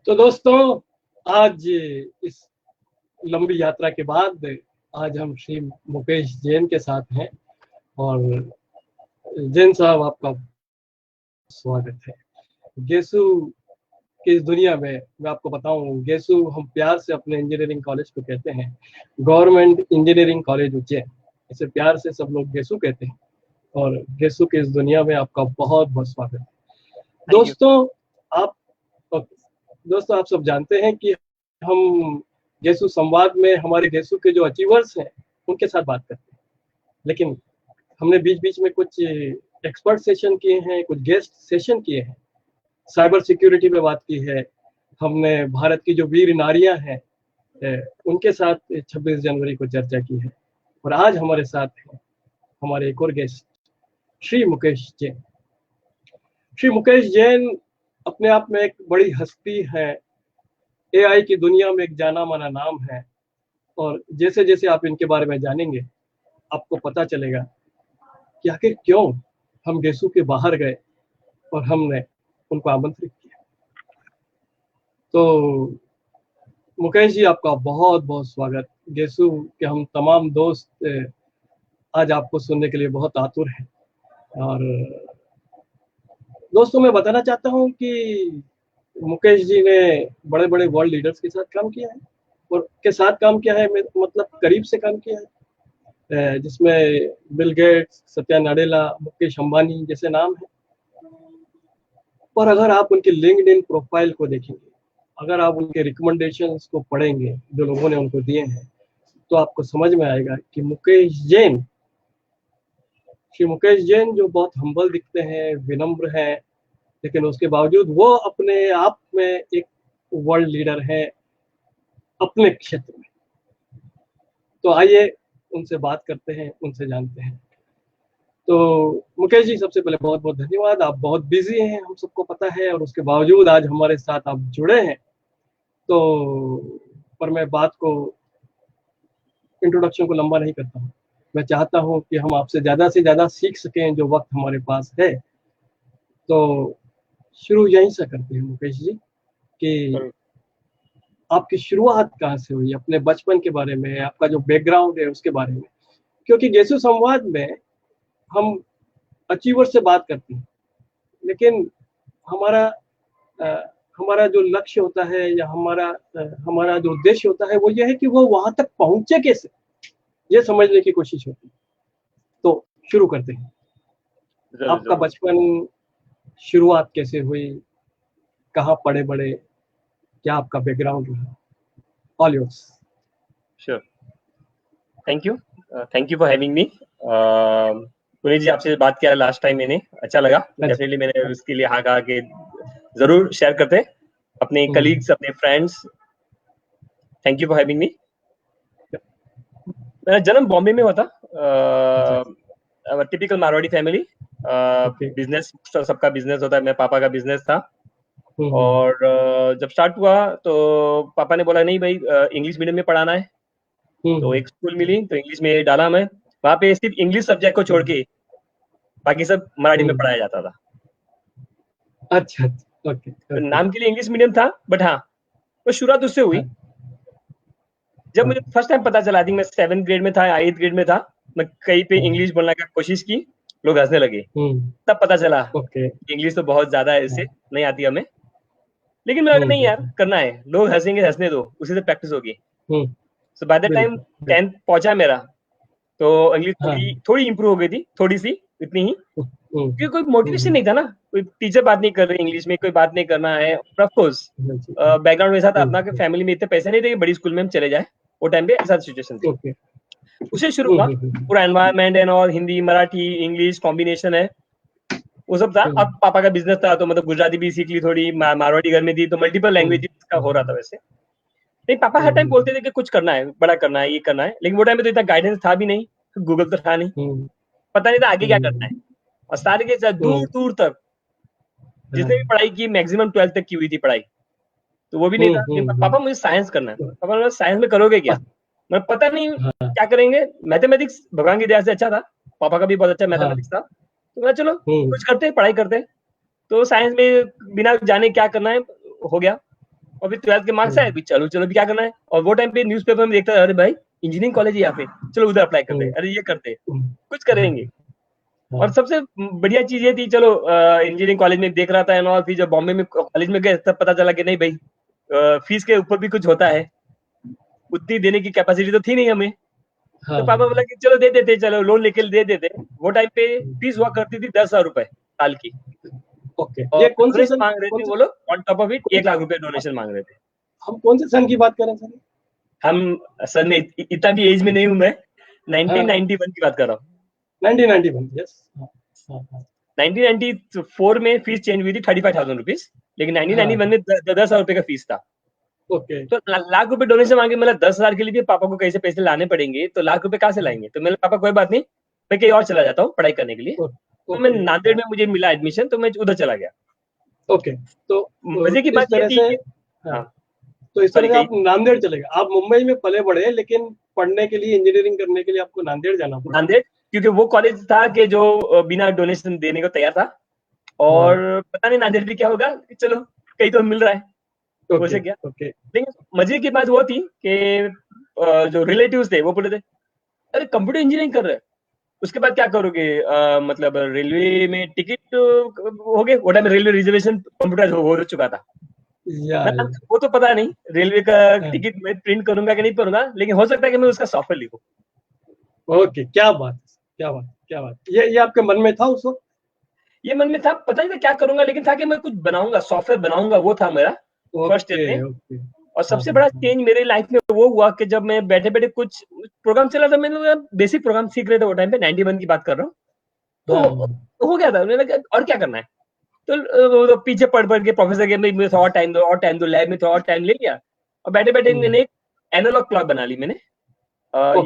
तो दोस्तों, आज इस लंबी यात्रा के बाद आज हम श्री मुकेश जैन के साथ हैं। और जैन साहब, आपका स्वागत है। गेसु की इस दुनिया में मैं आपको बताऊं, गेसु हम प्यार से अपने इंजीनियरिंग कॉलेज को कहते हैं गवर्नमेंट इंजीनियरिंग कॉलेज उज्जैन। इसे प्यार से सब लोग गेसु कहते हैं। और गेसु की इस दुनिया में आपका बहुत बहुत स्वागत है। दोस्तों, आप सब जानते हैं कि हम गेसु संवाद में हमारे गेसु के जो अचीवर्स हैं उनके साथ बात करते हैं, लेकिन हमने बीच बीच में कुछ एक्सपर्ट सेशन किए हैं, कुछ गेस्ट सेशन किए हैं, साइबर सिक्योरिटी पे बात की है हमने, भारत की जो वीर नारियां हैं उनके साथ 26 जनवरी को चर्चा की है। और आज हमारे साथ हैं हमारे एक और गेस्ट श्री मुकेश जैन। श्री मुकेश जैन अपने आप में एक बड़ी हस्ती है, एआई की दुनिया में एक जाना माना नाम है। और जैसे जैसे आप इनके बारे में जानेंगे आपको पता चलेगा कि आखिर क्यों हम गेसु के बाहर गए और हमने उनको आमंत्रित किया। तो मुकेश जी, आपका बहुत बहुत स्वागत। गेसु के हम तमाम दोस्त आज आपको सुनने के लिए बहुत आतुर हैं। और दोस्तों, मैं बताना चाहता हूं कि मुकेश जी ने बड़े बड़े वर्ल्ड लीडर्स के साथ काम किया है, और के साथ काम किया है मतलब करीब से काम किया है, जिसमें बिल गेट्स, सत्या नाडेला, मुकेश अंबानी जैसे नाम है। और अगर आप उनके लिंक्डइन प्रोफाइल को देखेंगे, अगर आप उनके रिकमेंडेशंस को पढ़ेंगे जो लोगों ने उनको दिए हैं, तो आपको समझ में आएगा कि श्री मुकेश जैन जो बहुत हम्बल दिखते हैं, विनम्र हैं, लेकिन उसके बावजूद वो अपने आप में एक वर्ल्ड लीडर है अपने क्षेत्र में। तो आइए उनसे बात करते हैं, उनसे जानते हैं। तो मुकेश जी, सबसे पहले बहुत बहुत धन्यवाद। आप बहुत बिजी हैं, हम सबको पता है, और उसके बावजूद आज हमारे साथ आप जुड़े हैं। तो पर मैं बात को, इंट्रोडक्शन को लंबा नहीं करता हूँ। मैं चाहता हूँ कि हम आपसे ज़्यादा से ज़्यादा सीख सकें जो वक्त हमारे पास है। तो शुरू यहीं से करते हैं मुकेश जी कि आपकी शुरुआत कहाँ से हुई, अपने बचपन के बारे में, आपका जो बैकग्राउंड है उसके बारे में। क्योंकि गेसु संवाद में हम अचीवर से बात करते हैं, लेकिन हमारा हमारा जो लक्ष्य होता है या हमारा जो उद्देश्य होता है वो ये है कि वो वहां तक पहुंचे कैसे, ये समझने की कोशिश होती है। तो शुरू करते हैं। आपका बचपन, शुरुआत कैसे हुई, कहाँ पढ़े बड़े, क्या आपका बैकग्राउंड रहा? All yours. Sure, thank you for having me. Puneet ji, आपसे बात किया लास्ट टाइम, मैंने अच्छा लगा। डेफिनेटली मैंने उसके लिए हाँ कहा कि जरूर शेयर करते अपने कलीग्स, अपने friends. Thank you for having मी। मेरा जन्म बॉम्बे में हुआ था। Typical Marwari family. बिजनेस, सबका बिजनेस होता है। मेरे पापा का बिजनेस था। और जब स्टार्ट हुआ तो पापा ने बोला नहीं भाई, इंग्लिश मीडियम में पढ़ाना है। तो एक स्कूल मिली तो इंग्लिश में डाला मैं। वहाँ पे सिर्फ इंग्लिश सब्जेक्ट को छोड़ के बाकी सब मराठी में पढ़ाया जाता था। अच्छा, ओके। तो नाम के लिए इंग्लिश मीडियम था, बट हाँ तो शुरुआत उससे हुई। जब मुझे फर्स्ट टाइम पता चला, मैं 7th ग्रेड में था, 8th ग्रेड में था, मैं कहीं पे इंग्लिश बोलने की कोशिश की, लोग हंसने लगे। तब पता चला इंग्लिश तो बहुत ज्यादा ऐसे नहीं आती हमें। लेकिन मैं नहीं यार, करना है, लोग हंसेंगे, हंसने दो, उसी से प्रैक्टिस होगी। सो बाय द टाइम 10th पहुंचा मेरा, तो इंग्लिश थोड़ी इंप्रूव हो गई थी, थोड़ी सी, इतनी ही, क्योंकि कोई मोटिवेशन नहीं था ना, कोई टीचर बात नहीं कर रहे इंग्लिश में, कोई बात नहीं करना है। ऑफ कोर्स बैकग्राउंड ऐसा था अपना कि फैमिली में इतने पैसे नहीं थे कि बड़ी स्कूल में हम चले जाए, वो टाइम पे ऐसा सिचुएशन थी। उसे शुरू हुआ, पूरा environment and all, Hindi Marathi English combination है, वो सब था। अब पापा का बिजनेस था तो मतलब गुजराती भी सीख ली थोड़ी, मारवाड़ी घर में थी तो मल्टीपल लैंग्वेजेस का हो रहा था वैसे। नहीं, पापा हर टाइम बोलते थे कि कुछ करना है, बड़ा करना है, ये करना है, लेकिन वो टाइम में तो इतना गाइडेंस था भी नहीं, गूगल तो था नहीं, पता नहीं था आगे क्या करना है। और सारे के साथ दूर दूर तक जिसने भी पढ़ाई की मैक्सिमम 12th तक की हुई थी पढ़ाई, तो वो भी नहीं था। पापा मुझे साइंस करना है। पापा ने साइंस में करोगे क्या? मैं पता नहीं क्या करेंगे। मैथमेटिक्स भगवान की दया से अच्छा था, पापा का भी बहुत अच्छा मैथमेटिक्स था, तो मैं चलो कुछ करते, पढ़ाई करते। तो साइंस में बिना जाने क्या करना है हो गया। और फिर 12th के मार्क्स आए, चलो चलो भी क्या करना है। और वो टाइम पे न्यूज़पेपर में देखता था, अरे भाई इंजीनियरिंग कॉलेज है यहाँ पे, चलो उधर अप्लाई करते हैं, अरे ये करते हैं, कुछ करेंगे। और सबसे बढ़िया चीज ये थी, चलो इंजीनियरिंग कॉलेज में देख रहा था एंड ऑल, फिर जब बॉम्बे में कॉलेज में गए तब पता चला कि नहीं भाई, फीस के ऊपर भी कुछ होता है, उतनी देने की कैपेसिटी तो थी नहीं हमें। तो पापा बोला कि चलो दे देते, चलो लोन लेके दे देते। वो टाइम पे फीस हुआ करती थी 10,000 रुपए साल की। ओके, और ये कौन से डोनेशन सन, मांग रहे कौन थे से, वो लोग, on top of it 1 lakh रुपए डोनेशन मांग रहे थे। हम कौन से सन की बात कर रहे हैं सर? हम सर ने इतना भी एज में नहीं हूं मैं, 1991 की बात कर रहा हूँ। 1991, यस। 1994 में फीस चेंज हुई थी 35,000 रुपीज, लेकिन 1991 में 10,000 रुपए का फीस था। ओके, तो लाख रुपए डोनेशन मांगे, मतलब 10,000 के लिए भी पापा को कैसे पैसे लाने पड़ेंगे, तो लाख रुपए कहाँ से लाएंगे। तो मेरे पापा कोई बात नहीं, मैं कहीं और चला जाता हूँ पढ़ाई करने के लिए। तो मैं नांदेड़ में मुझे मिला एडमिशन, तो मैं उधर चला गया। ओके, तो मजे की इस बात ये तरह थी से, कि हाँ, तो इस तरह सॉरी से आप नांदेड़ चले गए। आप मुंबई में पले बढ़े, लेकिन पढ़ने के लिए, इंजीनियरिंग करने के लिए आपको नांदेड़ जाना पड़ा। नांदेड़, क्योंकि वो कॉलेज था कि जो बिना डोनेशन देने को तैयार था। और पता नहीं नांदेड़ भी क्या होगा, चलो कहीं तो मिल रहा है, हो से क्या। लेकिन मजे की बात वो थी कि जो रिलेटिव्स थे वो बोले थे, अरे कंप्यूटर इंजीनियरिंग कर रहे हैं, उसके बाद क्या करोगे, मतलब रेलवे में टिकट हो गए। वो टाइम रेलवे रिजर्वेशन कंप्यूटर हो चुका था। वो तो पता नहीं रेलवे का टिकट मैं प्रिंट करूंगा कि नहीं करूंगा, लेकिन हो सकता है कि मैं उसका सॉफ्टवेयर लिखूं। ओके, क्या बात, क्या बात, क्या बात। ये आपके मन में था उस वक्त? ये मन में था, पता नहीं था क्या करूंगा, लेकिन था कि मैं कुछ बनाऊंगा, सॉफ्टवेयर बनाऊंगा, वो था मेरा फर्स्ट स्टेप में। और सबसे बड़ा चेंज मेरे लाइफ में वो हुआ कि जब मैं बैठे बैठे कुछ प्रोग्राम चला था, मैंने बेसिक प्रोग्राम सीख रहे थे वो टाइम पे, 91 की बात कर रहा हूँ। तो हो गया था, मैंने कहा और क्या करना है। तो पीछे पढ़ के प्रोफेसर के में थोड़ा टाइम दो, लैब में थोड़ा टाइम ले लिया। और बैठे बैठे मैंने एक एनालॉग क्लॉक बना ली मैंने,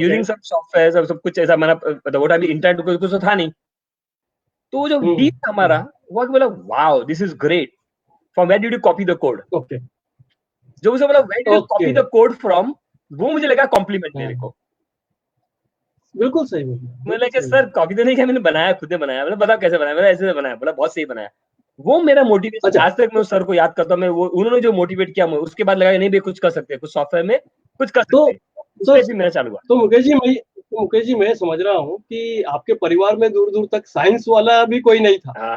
यूजिंग सब सॉफ्टवेयर, सब कुछ ऐसा। मैंने वो टाइम इंटरनेट कुछ तो था नहीं। तो जो डीप था हमारा, वो बोला wow this is great, from where did you copy the code. जो मुझे बोला where did you copy the code from, वो मुझे लगा कॉम्प्लीमेंट मेरे को। बिल्कुल सही बोला। मैंने कहा सर कॉपी तो नहीं किया, मैंने बनाया, खुद ने बनाया। मैंने बताया कैसे बनाया, मैंने ऐसे बनाया। बोला बहुत सही बनाया। वो मेरा मोटिवेशन, आज तक मैं उस सर को याद करता हूँ। मैं वो उन्होंने जो मोटिवेट किया, मैं उसके बाद लगा नहीं भाई कुछ कर सकते हैं, कुछ सॉफ्टवेयर में कुछ कर सकते हैं। तो मेरा चालू हुआ। तो मुकेश जी मैं समझ रहा हूँ कि आपके परिवार में दूर दूर तक साइंस वाला भी कोई नहीं था।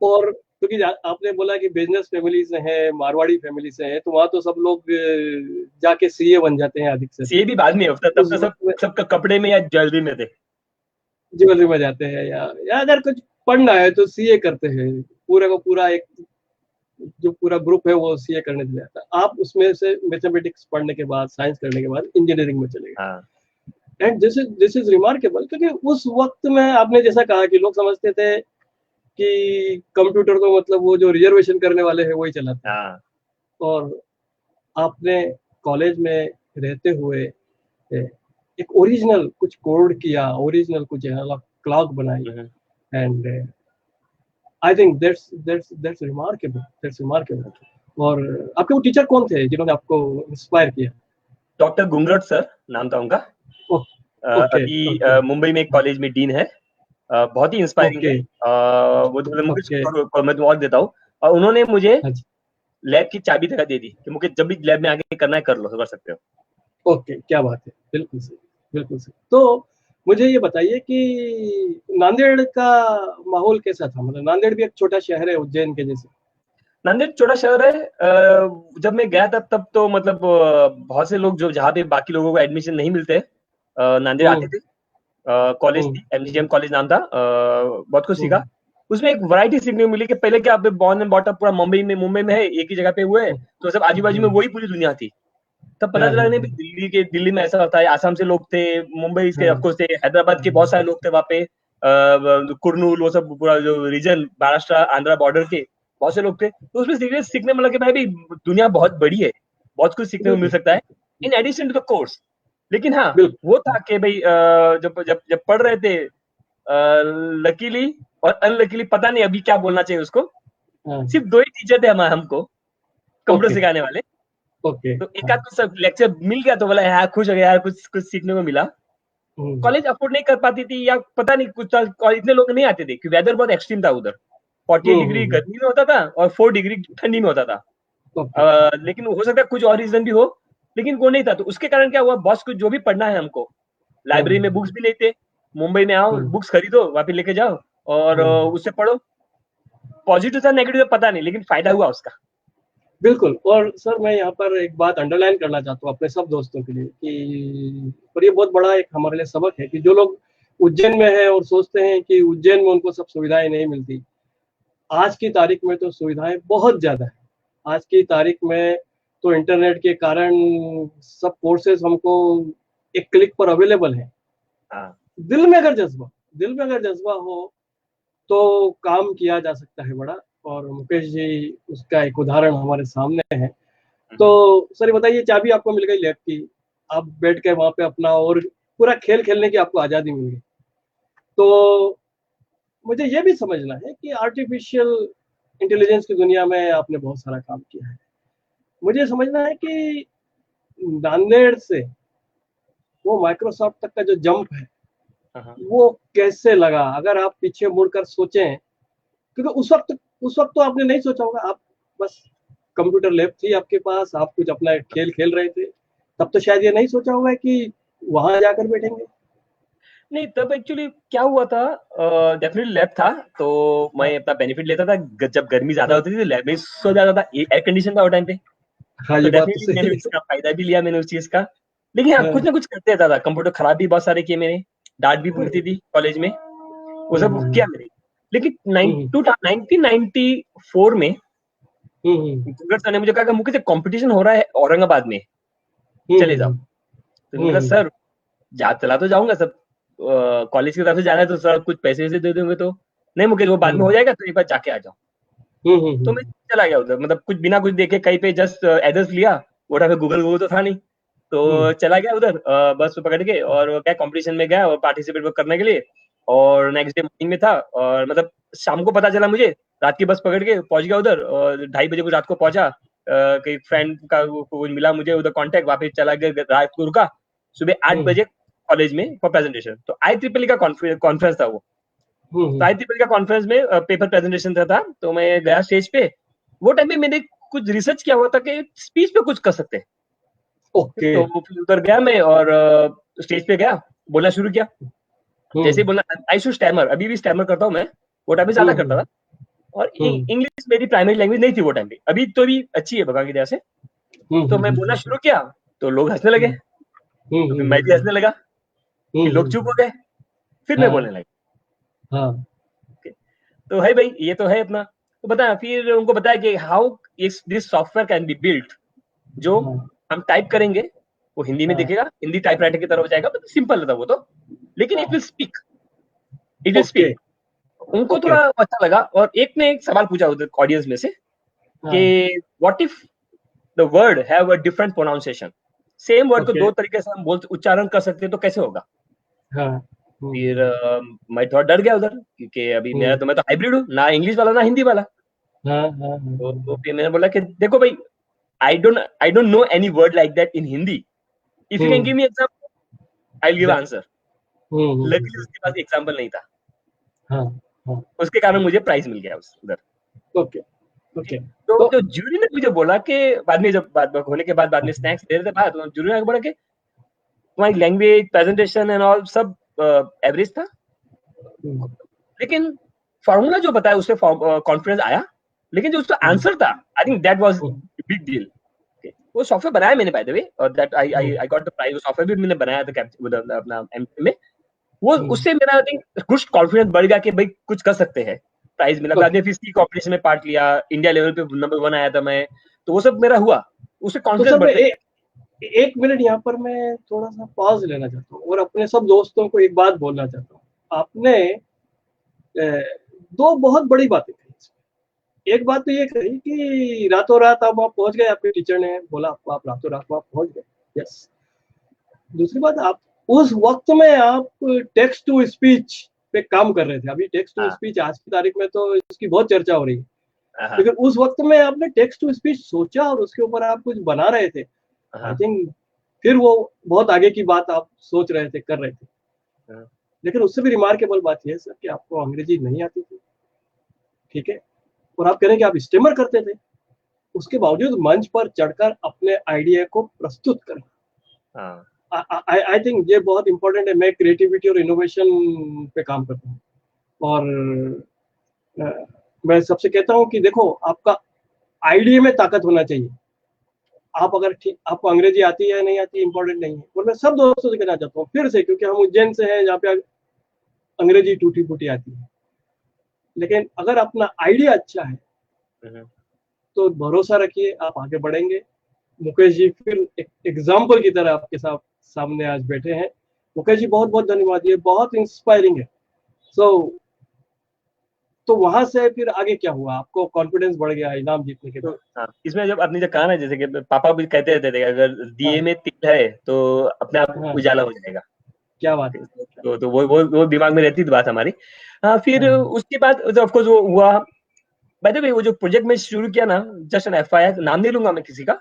और क्योंकि आपने बोला कि बिजनेस फैमिली से है, मारवाड़ी फैमिली से है, तो वहाँ तो सब लोग जाके सीए बन जाते हैं अधिक से। सीए भी बाद में होता, तब तो सबका कपड़े में या ज्वेलरी में थे, ज्वेलरी में जाते हैं, या अगर कुछ पढ़ना है तो सीए करते हैं। पूरे को पूरा एक जो पूरा ग्रुप है वो सीए करने चले जाता है। आप उसमें से मैथमेटिक्स पढ़ने के बाद, साइंस करने के बाद इंजीनियरिंग में चले गए। एंड दिस इज रिमार्केबल, क्योंकि उस वक्त में आपने जैसा कहा कि लोग समझते थे कि कंप्यूटर तो मतलब वो जो रिजर्वेशन करने वाले हैं वही चलाते हैं। और आपने कॉलेज में रहते हुए एक ओरिजिनल कुछ कोड किया, ओरिजिनल कुछ क्लॉक बनाई। And I think that's remarkable. और आपके वो टीचर कौन थे जिन्होंने आपको इंस्पायर किया? डॉक्टर गुंगरट सर नाम था उनका। अभी मुंबई में एक कॉलेज में डीन है, बहुत ही इंस्पायरिंग है। वो मैं और देता हूँ। और उन्होंने मुझे लैब की चाबी तक दे दी कि मुझे जब भी लैब में आगे करना है कर लो, कर सकते हो। ओके, क्या बात है, बिल्कुल सही, बिल्कुल सही। तो मुझे ये बताइए कि नांदेड़ का माहौल कैसा था? मतलब नांदेड़ भी एक छोटा शहर है उज्जैन के जैसे। नांदेड़ छोटा शहर है। जब मैं गया था तब तो मतलब बहुत से लोग जो जहाँ पे बाकी लोगों को एडमिशन नहीं मिलते नांदेड़ आते थे। कॉलेज थी, एमजीएम कॉलेज नाम था। बहुत कुछ सीखा उसमें। एक वैरायटी सीखने को मिली कि पहले क्या आप बॉर्न एंड बॉट अप पूरा मुंबई में है, एक ही जगह पे हुए, तो सब आजू बाजू में वही पूरी दुनिया थी। तब पता चला नहीं दिल्ली में ऐसा होता है, आसाम से लोग थे, मुंबई के ऑफकोर्स थे, हैदराबाद के बहुत सारे लोग थे वहाँ पे, कुर्नूल, वो सब पूरा जो रीजन महाराष्ट्र आंध्रा बॉर्डर के बहुत से लोग थे। तो उसमें सीखने में लगा कि भाई दुनिया बहुत बड़ी है, बहुत कुछ सीखने को मिल सकता है in addition to the course. लेकिन हाँ वो था कि भाई जब जब जब पढ़ रहे थे, लकीली और अनलकीली पता नहीं अभी क्या बोलना चाहिए उसको, सिर्फ 2 ही टीचर थे हमको कंप्यूटर सिखाने वाले। तो एक आध कुछ लेक्चर मिल गया तो बोला यार खुश हो गया, यार कुछ सीखने को मिला। कॉलेज अफोर्ड नहीं कर पाती थी या पता नहीं कुछ, इतने लोग नहीं आते थे क्योंकि वेदर बहुत एक्सट्रीम था उधर। 48 डिग्री गर्मी में होता था और 4 डिग्री ठंडी में होता था। लेकिन हो सकता है कुछ और रीजन भी हो, लेकिन वो नहीं था। तो उसके कारण क्या हुआ, बॉस को जो भी पढ़ना है हमको, लाइब्रेरी में बुक्स भी नहीं थे, मुंबई में आओ बुक्स खरीदो वापिस लेके जाओ और उससे पढ़ो। पॉजिटिव था नेगेटिव पता नहीं, लेकिन फायदा हुआ उसका। बिल्कुल। और सर मैं यहाँ पर एक बात अंडरलाइन करना चाहता हूँ अपने सब दोस्तों के लिए कि, और ये बहुत बड़ा एक हमारे लिए सबक है कि जो लोग उज्जैन में है और सोचते हैं कि उज्जैन में उनको सब सुविधाएं नहीं मिलती, आज की तारीख में तो सुविधाएं बहुत ज्यादा है। आज की तारीख में तो इंटरनेट के कारण सब कोर्सेज हमको एक क्लिक पर अवेलेबल है। दिल में अगर जज्बा हो तो काम किया जा सकता है बड़ा, और मुकेश जी उसका एक उदाहरण हमारे सामने है। तो सर बताइए, चाबी आपको मिल गई लैब की, आप बैठ के वहां पे अपना और पूरा खेल खेलने की आपको आजादी मिल गई। तो मुझे ये भी समझना है कि आर्टिफिशियल इंटेलिजेंस की दुनिया में आपने बहुत सारा काम किया है। मुझे समझना है कि नांदेड़ से वो माइक्रोसॉफ्ट तक का जो जंप है वो कैसे लगा, अगर आप पीछे मुड़कर सोचें, क्योंकि उस वक्त तो आपने नहीं सोचा होगा, आप बस कंप्यूटर लैब थी आपके पास, आप कुछ अपना खेल खेल रहे थे, तब तो शायद ये नहीं सोचा होगा कि वहां जाकर बैठेंगे। नहीं, तब एक्चुअली क्या हुआ था, डेफिनेटली लैब था तो मैं अपना बेनिफिट लेता था। जब गर्मी ज्यादा होती थी तो लैब में सो जाता था, एयर कंडीशन था वो टाइम पे। हाँ, तो ये बात तो डेफिनेटली सही मैंने है। इसका फायदा भी लिया मैंने उस चीज का। लेकिन हाँ, कुछ ना कुछ करते रहता था। कंप्यूटर खराब भी बहुत सारे किए मैंने, डांट भी पड़ती थी कॉलेज में, वो सब किया मैंने। लेकिन 1994 में गूगल सर ने मुझे कहा कि मुझे कंपटीशन हो रहा है औरंगाबाद में, चले जाओ। तो मैंने कहा सर चला तो जाऊंगा, सब कॉलेज की तरफ से जाना है तो सर कुछ पैसे वैसे दे दोगे तो। नहीं मुकेश, वो बाद में हो जाएगा, तो एक बार जाके आ जाओ। तो मैं चला गया उधर, मतलब कुछ बिना कुछ देखे कहीं पे जस्ट एड्रेस लिया, वो टाइम पे गूगल गूगल तो था नहीं, तो चला गया उधर बस पकड़ के, और क्या कंपटीशन में गया और पार्टिसिपेट करने के लिए। और नेक्स्ट डे मॉर्निंग में था, और मतलब शाम को पता चला मुझे, रात की बस पकड़ के पहुंच गया उधर, और 2:30 बजे को रात को पहुंचा। कहीं फ्रेंड का वो मिला मुझे उधर कांटेक्ट, वापस चला गया, रात को रुका, सुबह 8 बजे कॉलेज में फॉर प्रेजेंटेशन। तो IEEE का कॉन्फ्रेंस था वो। तो IEEE का कॉन्फ्रेंस में पेपर प्रेजेंटेशन था, तो मैं गया स्टेज पे। वो टाइम पे मैंने कुछ रिसर्च किया हुआ था कि स्पीच पे कुछ कर सकते हैं। ओके। तो फिर उधर गया मैं, और स्टेज पे गया, बोलना शुरू किया। जैसे ही बोलना, आई शुड स्टैमर, अभी भी स्टैमर करता हूँ मैं, वो टाइम पे ज्यादा करता था। और इंग्लिश मेरी प्राइमरी लैंग्वेज नहीं थी वो टाइम पे, अभी तो भी अच्छी है भगवान की दया से। तो मैं बोलना शुरू किया तो लोग हंसने लगे, तो फिर मैं भी हंसने लगा, फिर लोग चुप हो गए, फिर मैं बोलने लगा। तो है भाई, ये तो है अपना। तो बता, फिर उनको बताया कि how this software can be built, जो हम टाइप करेंगे वो हिंदी में दिखेगा, हिंदी टाइपराइटर की तरफ हो जाएगा, मतलब सिंपल था वो तो, लेकिन it will speak, it will okay. Speak. उनको थोड़ा अच्छा लगा, और एक ने एक सवाल पूछा उधर ऑडियंस में से कि what if the word have a different pronunciation, same word को दो तरीके से हम बोल उच्चारण कर सकते हैं तो कैसे होगा। फिर मैं थोड़ा डर गया उधर, क्योंकि अभी मैं तो हाइब्रिड हूँ, ना इंग्लिश वाला ना हिंदी वाला। तो फिर मैंने बोला कि देखो भाई, I don't know any word like that in Hindi, if you can give me example I will give answer. Luckily उसके पास एग्जांपल नहीं था, उसके कारण मुझे प्राइज मिल गया उधर। Okay okay. तो जो जूरी ने मुझे बोला कि बाद में, जब बात होने के बाद में स्नैक्स दे रहे थे बाहर, तो जूरी ने बोला कि तुम्हारी लैंग्वेज प्रेजेंटेशन एंड ऑल सब एवरेज था, लेकिन फॉर्मूला जो बताया उससे कॉन्फिडेंस आया, लेकिन जो उसका आंसर था, I think that was big deal. वो सॉफ्टवेयर बनाया मैंने बाय द वे, और that I got the prize. वो सॉफ्टवेयर भी मैंने बनाया था अपना एमटेक में। वो उससे मेरा आई थिंक कुछ कॉन्फिडेंस बढ़ गया कि भाई कुछ कर सकते हैं। प्राइज मिला, बाद में फिर सी कॉम्पिटिशन में पार्ट लिया, इंडिया लेवल पे नंबर 1 आया था मैं, तो वो सब मेरा हुआ, उससे कॉन्फिडेंस बढ़ते गया। एक मिनट यहाँ पर मैं थोड़ा सा पॉज लेना चाहता हूँ और अपने सब दोस्तों को एक बात बोलना चाहता हूँ। आपने दो बहुत बड़ी बातें कही। एक बात तो ये कही कि रातों रात आप वहां पहुंच गए, आपके टीचर ने बोला आपको, आप रातों रात वहां पहुंच गए। यस। दूसरी बात, आप उस वक्त में आप टेक्स्ट टू स्पीच पे काम कर रहे थे। अभी टेक्स्ट टू स्पीच आज की तारीख में तो इसकी बहुत चर्चा हो रही है, लेकिन उस वक्त में आपने टेक्स्ट टू स्पीच सोचा और उसके ऊपर आप कुछ बना रहे थे। आई थिंक फिर वो बहुत आगे की बात आप सोच रहे थे, कर रहे थे। लेकिन उससे भी रिमार्केबल बात यह है सर कि आपको अंग्रेजी नहीं आती थी, ठीक है, और आप कह रहे हैं कि आप स्टेमर करते थे। उसके बावजूद मंच पर चढ़कर अपने आइडिया को प्रस्तुत करना, आई थिंक ये बहुत इंपॉर्टेंट है। मैं क्रिएटिविटी और इनोवेशन पे काम करता हूँ, और मैं सबसे कहता हूँ कि देखो, आपका आइडिया में ताकत होना चाहिए। आप अगर ठीक, आपको अंग्रेजी आती है या नहीं आती इंपॉर्टेंट नहीं है। और मैं सब दोस्तों से कहना चाहता हूँ फिर से, क्योंकि हम उज्जैन से हैं जहाँ पे अंग्रेजी टूटी फूटी आती है, लेकिन अगर अपना आइडिया अच्छा है तो भरोसा रखिए, आप आगे बढ़ेंगे। मुकेश जी फिर एक एग्जाम्पल की तरह आपके साथ सामने आज बैठे हैं। मुकेश जी बहुत बहुत धन्यवाद, ये बहुत इंस्पायरिंग है। तो वहां से फिर आगे क्या हुआ? आपको कॉन्फिडेंस बढ़ गया इनाम जीतने के बाद? हाँ, इसमें जब आपने जो कहा ना, जैसे कि पापा भी कहते रहते थे अगर दिए में तिल है तो अपने आप उजाला हो जाएगा। क्या बात है। तो वो दिमाग में रहती थी बात हमारी। हाँ, फिर उसके बाद ऑफ कोर्स वो हुआ। बाय द वे, वो जो प्रोजेक्ट में शुरू किया ना, जस्ट एन एफआईआर, नाम नहीं लूंगा मैं किसी का,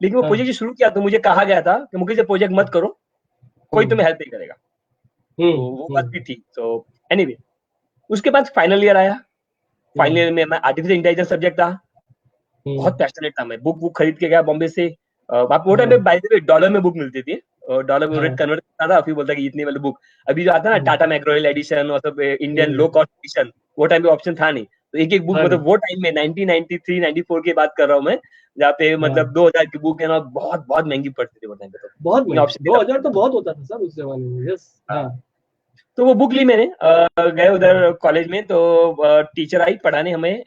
लेकिन वो प्रोजेक्ट शुरू किया तो मुझे कहा गया था कि मुकेश ये प्रोजेक्ट मत करो, कोई तुम्हें हेल्प नहीं करेगा। तो वो बात भी थी। तो एनीवे, उसके बाद फाइनल ईयर आया। फाइनल ईयर में मैं आर्टिफिशियल इंटेलिजेंस सब्जेक्ट था, बहुत पैशनेट था मैं। बुक खरीद के गया बॉम्बे से। आप वो टाइम पे बाय द वे डॉलर में बुक मिलती थी, डॉलर में रेट कन्वर्ट करता था, फिर बोलता कि इतनी वाली बुक। अभी जो आता है ना टाटा मैक्रोवेल एडिशन और सब इंडियन लो कॉस्ट एडिशन, वो टाइम पे ऑप्शन था नहीं। तो एक बुक, मतलब वो टाइम में 1993 94 की बात कर रहा हूँ मैं, जहाँ पे मतलब 2000 की बुक है ना, बहुत बहुत महंगी पड़ती थी वो टाइम पे। तो बहुत ऑप्शन 2000 तो बहुत होता था सर उस जमाने में। यस, हाँ। तो वो बुक ली मैंने, गए उधर कॉलेज में, तो टीचर आई पढ़ाने हमें।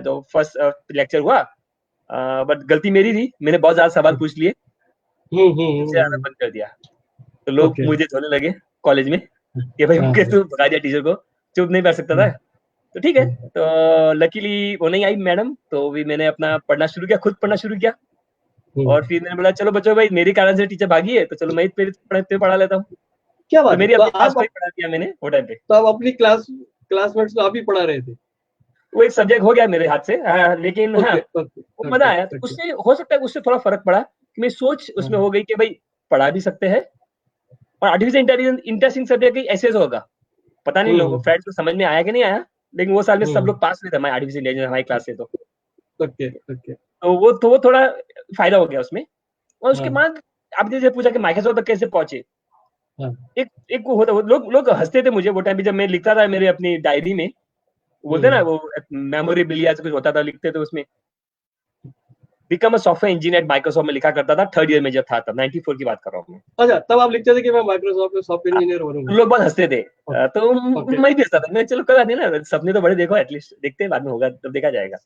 तो फर्स्ट लेक्चर हुआ, बट गलती मेरी थी, मैंने बहुत ज्यादा सवाल पूछ लिए, आना बंद कर दिया। तो लोग मुझे धोने लगे कॉलेज में कि भाई मुकेश तू भगा दिया टीचर को, चुप नहीं बैठ सकता था। तो ठीक है, तो लकीली वो नहीं आई मैडम, तो भी मैंने अपना पढ़ना शुरू किया, खुद पढ़ना शुरू किया। और फिर मैंने बोला चलो बच्चों, भाई मेरे कारण से टीचर भागी है, तो चलो मैं पढ़ा लेता हूँ। क्या बात तो मेरी है, अपनी क्लास को ही पढ़ा दिया मैंने वो टाइम पे। तो आप अपनी क्लासमेट्स को आप ही पढ़ा रहे थे? वो एक सब्जेक्ट हो गया मेरे हाथ से, लेकिन हाँ, वो मजा आया। उससे हो सकता है उससे थोड़ा फर्क पड़ा कि मेरी सोच उसमें हो गई कि भाई पढ़ा भी सकते हैं, और आर्टिफिशियल इंटेलिजेंस इंटरेस्टिंग सब्जेक्ट ऐसे होगा। पता नहीं लोगों फ्रेंड्स को समझ में आया कि नहीं आया, लेकिन वो साल में सब लोग पास हुए थे हमारे आर्टिफिशियल इंटेलिजेंस हमारी क्लास से। तो वो थोड़ा फायदा हो गया उसमें। और उसके बाद आप जैसे पूछा कि माइक्रोसॉफ्ट तक कैसे पहुंचे, एक वो होता, लोग हंसते थे मुझे वो टाइम पे जब मैं लिखता था मेरे अपनी डायरी में, बोलते ना वो मेमोरेबिलिया कुछ होता था, लिखते थे उसमें become a software engineer at Microsoft में लिखा करता था, थर्ड ईयर में जब था, तब 94 की बात कर रहा हूँ मैं। अच्छा, तब आप लिखते थे कि मैं माइक्रोसॉफ्ट में सॉफ्टवेयर इंजीनियर बनूंगा? लोग बहुत हंसते थे। तो मैं भी हंसता था, मैं चलो कोई बात नहीं ना, सपने तो बड़े देखो, एटलीस्ट देखते हैं, बाद में होगा तब देखा जाएगा।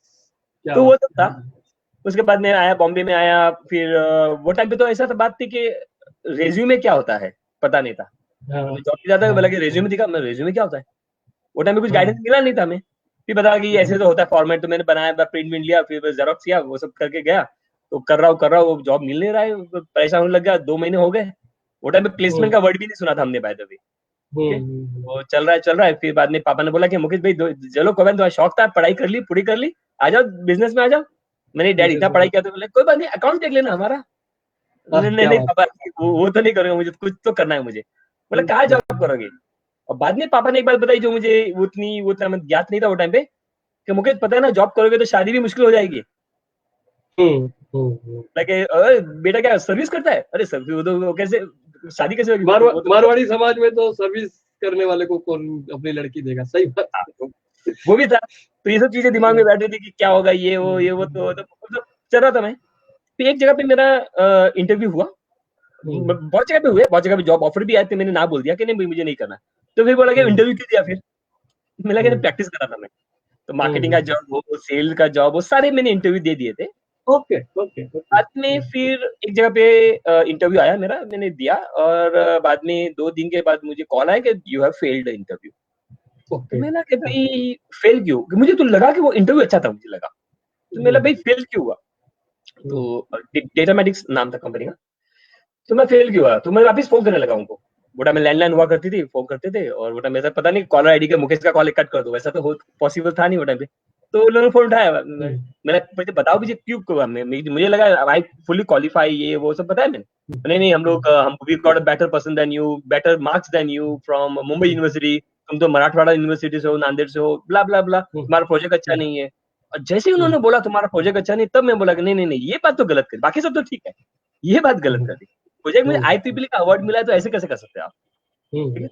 तो वो सब था। उसके बाद मैं आया, बॉम्बे में आया। फिर वो टाइम पे तो ऐसा बात थी कि रेज्यूमे क्या होता है पता नहीं था। जॉब पे जाता है, बोला कि रेज्यूमे दिखा, मैं रेज्यूमे क्या होता है, वो टाइम में कुछ गाइडेंस मिला नहीं था हमें। फिर पता कि ऐसे तो होता है फॉर्मेट, तो मैंने बनाया, प्रिंट लिया, फिर जेरोक्स किया, वो सब करके गया। तो कर रहा हूँ, वो जॉब मिल नहीं रहा है, परेशान होने लग गया। 2 महीने हो गए, वो टाइम में प्लेसमेंट का वर्ड भी नहीं सुना था हमने, बाय द वे। वो चल रहा है। फिर बाद में पापा ने बोला कि मुकेश भाई चलो, कोई बात, तुम्हारा शौक था, पढ़ाई कर ली, पूरी कर ली, आ जाओ बिजनेस में आ जाओ। मैंने डैडी इतना पढ़ाई किया, तो बोले कोई बात नहीं, अकाउंट देख लेना हमारा। नहीं पापा, वो तो नहीं करूंगा, मुझे कुछ तो करना है मुझे। बोला कहाँ जॉब करोगे? और बाद में पापा ने एक बात बताई जो मुझे उतना ज्ञात नहीं था वो टाइम पे, कि मुकेश पता है ना, जॉब करोगे तो शादी भी मुश्किल हो जाएगी। बेटा क्या सर्विस करता है? अरे सर्विस वो कैसे, शादी कैसे होगी? मारवाड़ी समाज में तो सर्विस करने वाले को कौन अपनी लड़की देगा? सही बात। वो भी था। तो ये सब चीजें दिमाग में बैठ रही थी कि क्या होगा, ये वो तो चल रहा था मैं। तो एक जगह पे मेरा इंटरव्यू हुआ, बहुत जगह पे हुए, बहुत जगह पे जॉब ऑफर भी आए थे, मैंने ना बोल दिया कि नहीं मुझे नहीं करना। तो फिर बोला कि इंटरव्यू क्यों दिया? फिर मिला कि प्रैक्टिस करा था मैं, तो मार्केटिंग का जॉब हो, सेल का जॉब हो, सारे मैंने इंटरव्यू दे दिए थे। ओके। बाद में फिर एक जगह पे इंटरव्यू आया मेरा, मैंने दिया, और बाद में 2 दिन के बाद मुझे कॉल आया कि यू हैव फेल्ड इंटरव्यू। तो मैंने कहा भाई फेल क्यों? मुझे तो लगा कि वो इंटरव्यू अच्छा था, मुझे लगा। तो मैंने भाई फेल क्यों हुआ? तो डेटामेटिक्स नाम था कंपनी का। तो मैं फेल क्यों हुआ? तो मैं वापस फोन करने लगा उनको। बोटा में लैंडलाइन हुआ करती थी, फोन करते थे, और बोटा मेरे पता नहीं कॉलर आईडी का मुकेश का कॉल कट कर दो, वैसा तो पॉसिबल था नहीं वो टाइम पे। तो उन्होंने फोन उठाया, मैंने मुझे बताओ मुझे क्यों हुआ? मुझे लगा आई फुली क्वालिफाई, ये वो सब बताया मैंने। नहीं हम we got a better person than you, better marks than you from Mumbai university, तुम तो मराठवाड़ा यूनिवर्सिटी से हो, नांदेड़ से हो, ब्ला ब्ला ब्ला, तुम्हारा प्रोजेक्ट अच्छा नहीं है। और जैसे ही उन्होंने बोला तुम्हारा प्रोजेक्ट अच्छा नहीं, तब मैं बोला कि नहीं, ये बात तो गलत कर, बाकी सब तो ठीक है, ये बात गलत कर दी। प्रोजेक्ट में IEEE का अवार्ड मिला है तो ऐसे कैसे कर सकते हो आप? ठीक है,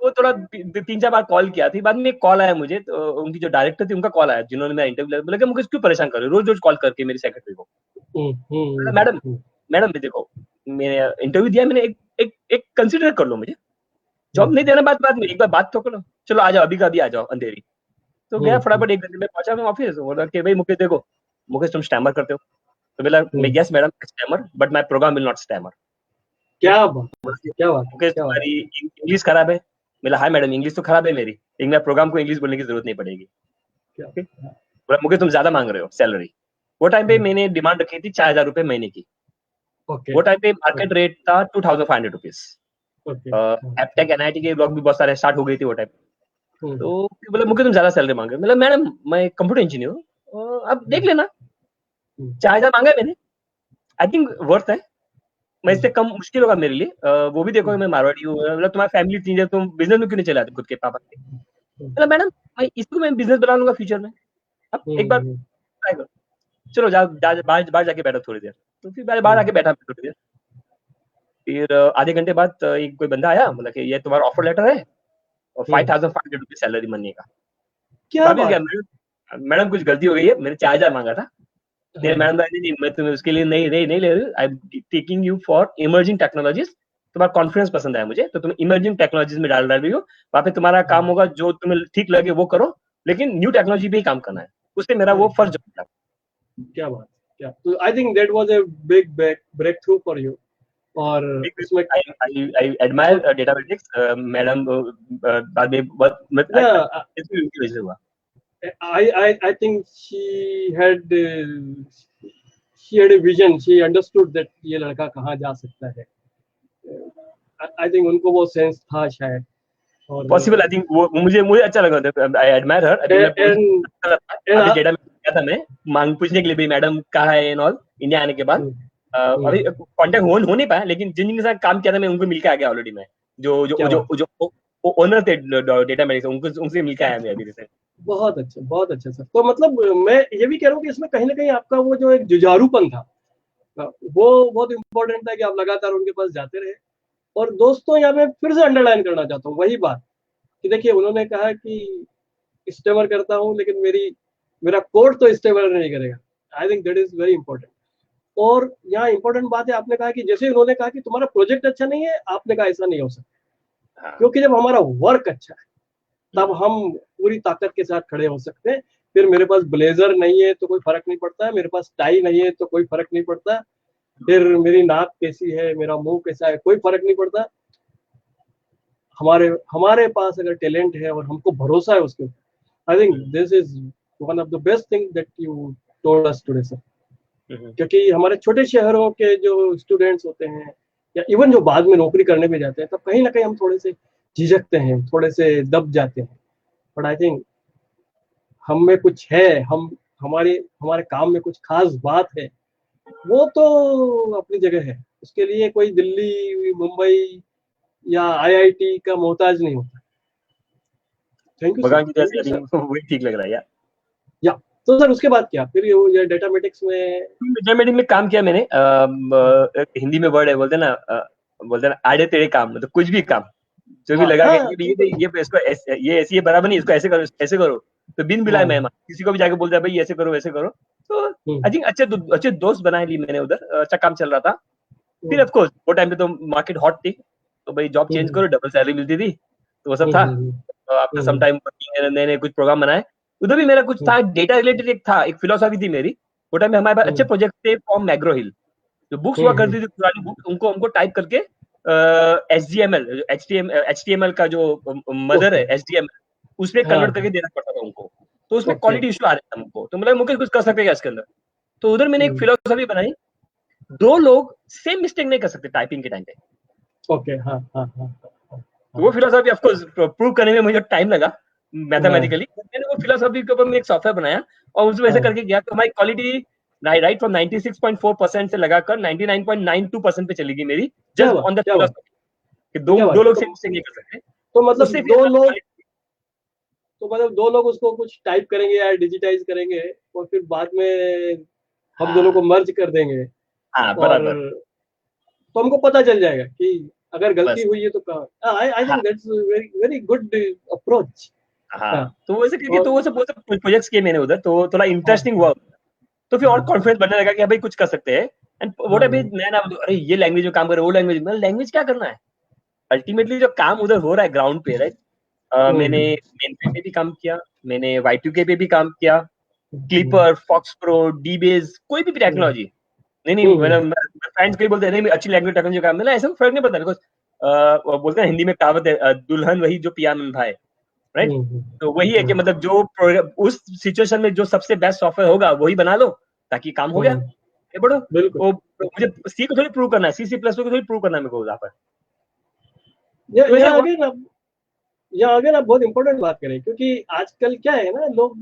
वो थोड़ा 3-4 बार कॉल किया थी, बाद में एक कॉल आया मुझे, तो उनकी जो डायरेक्टर थी उनका कॉल आया, जिन्होंने मेरा इंटरव्यू लिया, बोला कि मुझे क्यों परेशान कर रहे हो रोज कॉल करके मेरी सेक्रेटरी को। मैडम देखो, मैंने इंटरव्यू दिया, मैंने एक कंसिडर कर लो, मुझे जॉब नहीं देना बाद में, एक बार बात तो करो, चलो आ जाओ, अभी का अभी आ जाओ अंधेरी। तो गया फटाफट 1 घंटे में पहुंचा मैं ऑफिस, बोला कि भाई मुकेश देखो, मुकेश तुम स्टैमर करते हो? तो बोला yes madam stammer, but my program will not stammer. क्या बात, मुकेश तुम्हारी इंग्लिश खराब है? बोला हाय मैडम इंग्लिश तो खराब है मेरी, लेकिन मेरे प्रोग्राम को इंग्लिश बोलने की जरूरत नहीं पड़ेगी। बोला मुकेश तुम ज्यादा मांग रहे हो सैलरी। वो टाइम पे मैंने डिमांड रखी थी 4000 रुपए महीने की। वो टाइम पे मार्केट रेट था 2500 रुपीज। एपटेक NIT के ब्लॉग भी बहुत सारे स्टार्ट हो गई थी वो टाइम। तो बोला मुकेश तुम ज्यादा सैलरी मांग रहे हो। मतलब मैडम मैं कंप्यूटर इंजीनियर हूँ, अब देख लेना 4000 मांगा है मैंने, आई थिंक वर्थ है, मैं इससे कम मुश्किल होगा मेरे लिए, वो भी देखो मैं मारवाड़ी हूँ, मतलब तुम्हारा फैमिली चीज है, तुम बिजनेस में क्यों नहीं चलाते खुद के पापा के? मतलब मैडम मैं इसको मैं बिजनेस बना लूंगा फ्यूचर में, अब एक बार ट्राई करो, चलो बाहर जाके बैठो थोड़ी देर। तो फिर बाहर आके बैठा थोड़ी देर, फिर आधे घंटे बाद एक कोई बंदा आया, बोला कि ये तुम्हारा ऑफर लेटर है और 5500 रुपीज सैलरी महीने का। क्या मैडम कुछ गलती हो गई है, मैंने 4000 मांगा था। मैडम नहीं, मैं तुम्हें उसके लिए नहीं ले रही हूँ, I am taking you for emerging technologies, तुम्हारा कॉन्फिडेंस पसंद आया मुझे, तो तुम इमर्जिंग टेक्नोलॉजीज में डाल रही हो, वहाँ पे तुम्हारा काम होगा जो तुम्हें ठीक लगे वो करो, लेकिन न्यू टेक्नोलॉजी पे ही काम करना है। उससे मेरा वो फर्स्ट जॉब था। क्या बात, क्या तो I think that was a big break through यू। और इसमें आई एडमायर डेटाबेटिक्स मैडम, बाद में बहुत हुआ। I think she had a vision. She understood that ये लड़का कहाँ जा सकता है। I think उनको वो सेंस था शायद। पॉसिबल, आई थिंक वो मुझे अच्छा लगा, आई एडमायर हर। अभी डेटा में गया था मैं मांग पूछने के लिए भी, मैडम कहाँ है एंड ऑल, इंडिया आने के बाद। अभी कांटेक्ट हो नहीं पाया, लेकिन जिन के साथ काम किया था मैं उनको मिलकर आ गया ऑलरेडी। मैं जो ओनर थे डेटाबेस उनसे मिलकर आया मैं अभी रिसेंट। बहुत अच्छा सर। तो मतलब मैं ये भी कह रहा हूँ कि इसमें कहीं ना कहीं आपका वो जो एक जुझारूपन था वो बहुत इंपॉर्टेंट था कि आप लगातार उनके पास जाते रहे। और दोस्तों यहाँ पे फिर से अंडरलाइन करना चाहता हूँ वही बात कि देखिए उन्होंने कहा कि स्टेमर करता हूँ, लेकिन मेरा कोड तो स्टेमर नहीं करेगा। आई think that is very important. और यहाँ इंपॉर्टेंट बात है, आपने कहा कि जैसे उन्होंने कहा कि तुम्हारा प्रोजेक्ट अच्छा नहीं है, आपने कहा ऐसा नहीं हो सकता, क्योंकि जब हमारा वर्क अच्छा है तब हम पूरी ताकत के साथ खड़े हो सकते हैं। फिर मेरे पास ब्लेजर नहीं है तो कोई फर्क नहीं पड़ता है, मेरे पास टाई नहीं है तो कोई फर्क नहीं पड़ता, फिर मेरी नाक कैसी है, मेरा मुंह कैसा है, कोई फर्क नहीं पड़ता। हमारे पास अगर टैलेंट है और हमको भरोसा है उसके ऊपर, I think this is one of the best thing that you told us today sir. क्योंकि हमारे छोटे शहरों के जो स्टूडेंट्स होते हैं या इवन जो बाद में नौकरी करने में जाते हैं, तब कहीं ना कहीं हम थोड़े से झिझकते हैं, थोड़े से दब जाते हैं। बट आई थिंक हम में कुछ है, हमारे काम में कुछ खास बात है, वो तो अपनी जगह है। उसके लिए कोई दिल्ली, मुंबई या IIT का मोहताज नहीं होता। थैंक यू सर, वही ठीक लग रहा है या। तो सर उसके बाद क्या, फिर ये डेटामेटिक्स में काम किया मैंने। हिंदी में वर्ड है, बोलते ना आड़े तेरे काम, मतलब कुछ भी काम जो भी लगा ये इसको ये ऐसी बराबर नहीं, इसको ऐसे करो ऐसे करो, तो बिन बुलाए मेहमान किसी को भी जाके बोलता है भाई ऐसे करो वैसे करो। तो आई थिंक अच्छे दोस्त बनाए लिए मैंने उधर, अच्छा काम चल रहा था। फिर ऑफ कोर्स वो टाइम पे तो मार्केट हॉट थी, तो भाई जॉब चेंज करो, डबल सैलरी मिलती थी, तो वो सब था। आफ्टर सम टाइम नए कुछ प्रोग्राम बनाए, उधर भी मेरा कुछ था डेटा रिलेटेड, एक था एक फिलोसॉफी थी मेरी। वो टाइम में हमारे पास अच्छे प्रोजेक्ट थे फ्रॉम मैग्रो हिल, जो बुक्स हुआ करती थी पुरानी बुक, उनको हमको टाइप करके HTML का जो मदर है HTML, उसमें कन्वर्ट करके देना पड़ता था उनको। तो उसमें क्वालिटी इशू आ रहा था हमको, तो मतलब मुकेश कुछ कर सकते हैं इसके अंदर। तो उधर मैंने एक फिलोसॉफी बनाई, 2 लोग सेम मिस्टेक नहीं कर सकते टाइपिंग के टाइम पे। वो फिलोसॉफी ऑफ कोर्स प्रूव करने में मुझे टाइम लगा मैथमेटिकली। मैंने वो फिलोसॉफी के ऊपर एक सॉफ्टवेयर बनाया और उसमें ऐसे करके गया तो हमारी क्वालिटी राइट फ्रॉम 96.4% से लगाकर 99.92% पे चलेगी मेरी, जस्ट ऑन द फिलोसॉफी कि दो लोग सेम मिस्टेक नहीं कर सकते। तो मतलब तो मतलब 2 लोग उसको कुछ टाइप करेंगे या डिजिटाइज करेंगे और फिर बाद में हम दोनों को मर्ज कर देंगे हाँ और बराबर, तो हमको पता चल जाएगा कि अगर गलती बस हुई है तो कहाँ। आई हाँ think that's very very good approach. हाँ। हाँ तो वैसे क्योंकि और तो वो सब प्रोजेक्ट्स किए मैंने उधर, तो थोड़ा इंटरेस्टिंग हुआ, तो फिर और कॉन्फिडेंस बनने लगा कि हाँ भाई कुछ कर सकते हैं। एंड व्हाट अभी नया ना, अरे ये लैंग्वेज में काम कर रहे हो, वो लैंग्वेज, मतलब लैंग्वेज क्या करना है, अल्टीमेटली जो काम उधर हो रहा है ग्राउंड पे, राइट। मैंने मेनफ्रेम पे भी काम किया, मैंने Y2K पे भी काम किया, क्लिपर, फॉक्स प्रो, डीबेज, कोई भी टेक्नोलॉजी। नहीं नहीं, मेरे फ्रेंड्स कई बोलते हैं नहीं अच्छी लैंग्वेज टेक्नोलॉजी काम, मतलब ऐसा फर्क नहीं पड़ता बिकॉज बोलते हैं हिंदी में कहावत है, दुल्हन वही जो पिया मन भाई, राइट। तो वही है कि मतलब जो उस सिचुएशन में जो सबसे बेस्ट सॉफ्टवेयर होगा वही बना लो, ताकि काम हो गया। ये बढ़ो, बिल्कुल। वो मुझे सी को थोड़ी प्रूव करना है, सी प्लस को थोड़ी प्रूव करना है मेरे को वहाँ पर। या तो वैसे या अगेन आप बहुत इंपॉर्टेंट बात करें क्योंकि आजकल क्या है ना, लोग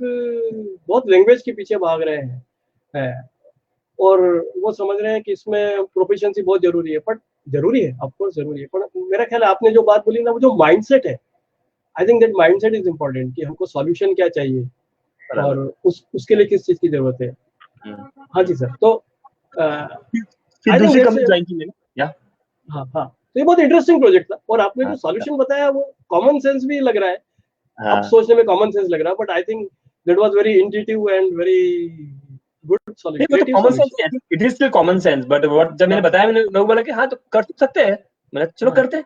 बहुत लैंग्वेज के पीछे भाग रहे हैं और वो समझ रहे हैं कि इसमें प्रोफिशिएंसी बहुत जरूरी है, बट जरूरी है, ऑफ कोर्स जरूरी है, पर मेरा ख्याल है आपने जो बात बोली ना, वो जो माइंडसेट है, आई think that mindset is important कि हमको सॉल्यूशन क्या चाहिए और उसके लिए किस चीज की जरूरत है। हाँ जी सर। तो फिर आई थिंक दूसरी दैट्स कंपनी ज्वाइन की मैंने, या हाँ हाँ, तो ये बहुत इंटरेस्टिंग प्रोजेक्ट था और आपने जो हाँ सॉल्यूशन बताया वो कॉमन सेंस भी लग रहा है, अब हाँ। सोचने में कॉमन सेंस लग रहा है, but I think that was very intuitive and very good solution, नहीं वो तो क्रिएटिव कॉमन सेंस सॉल्यूशन। है, it is still common sense, but what जब मैंने बताया, मैंने लोग बोला कि हाँ तो कर तो सकते हैं, मैंने चलो करते हैं।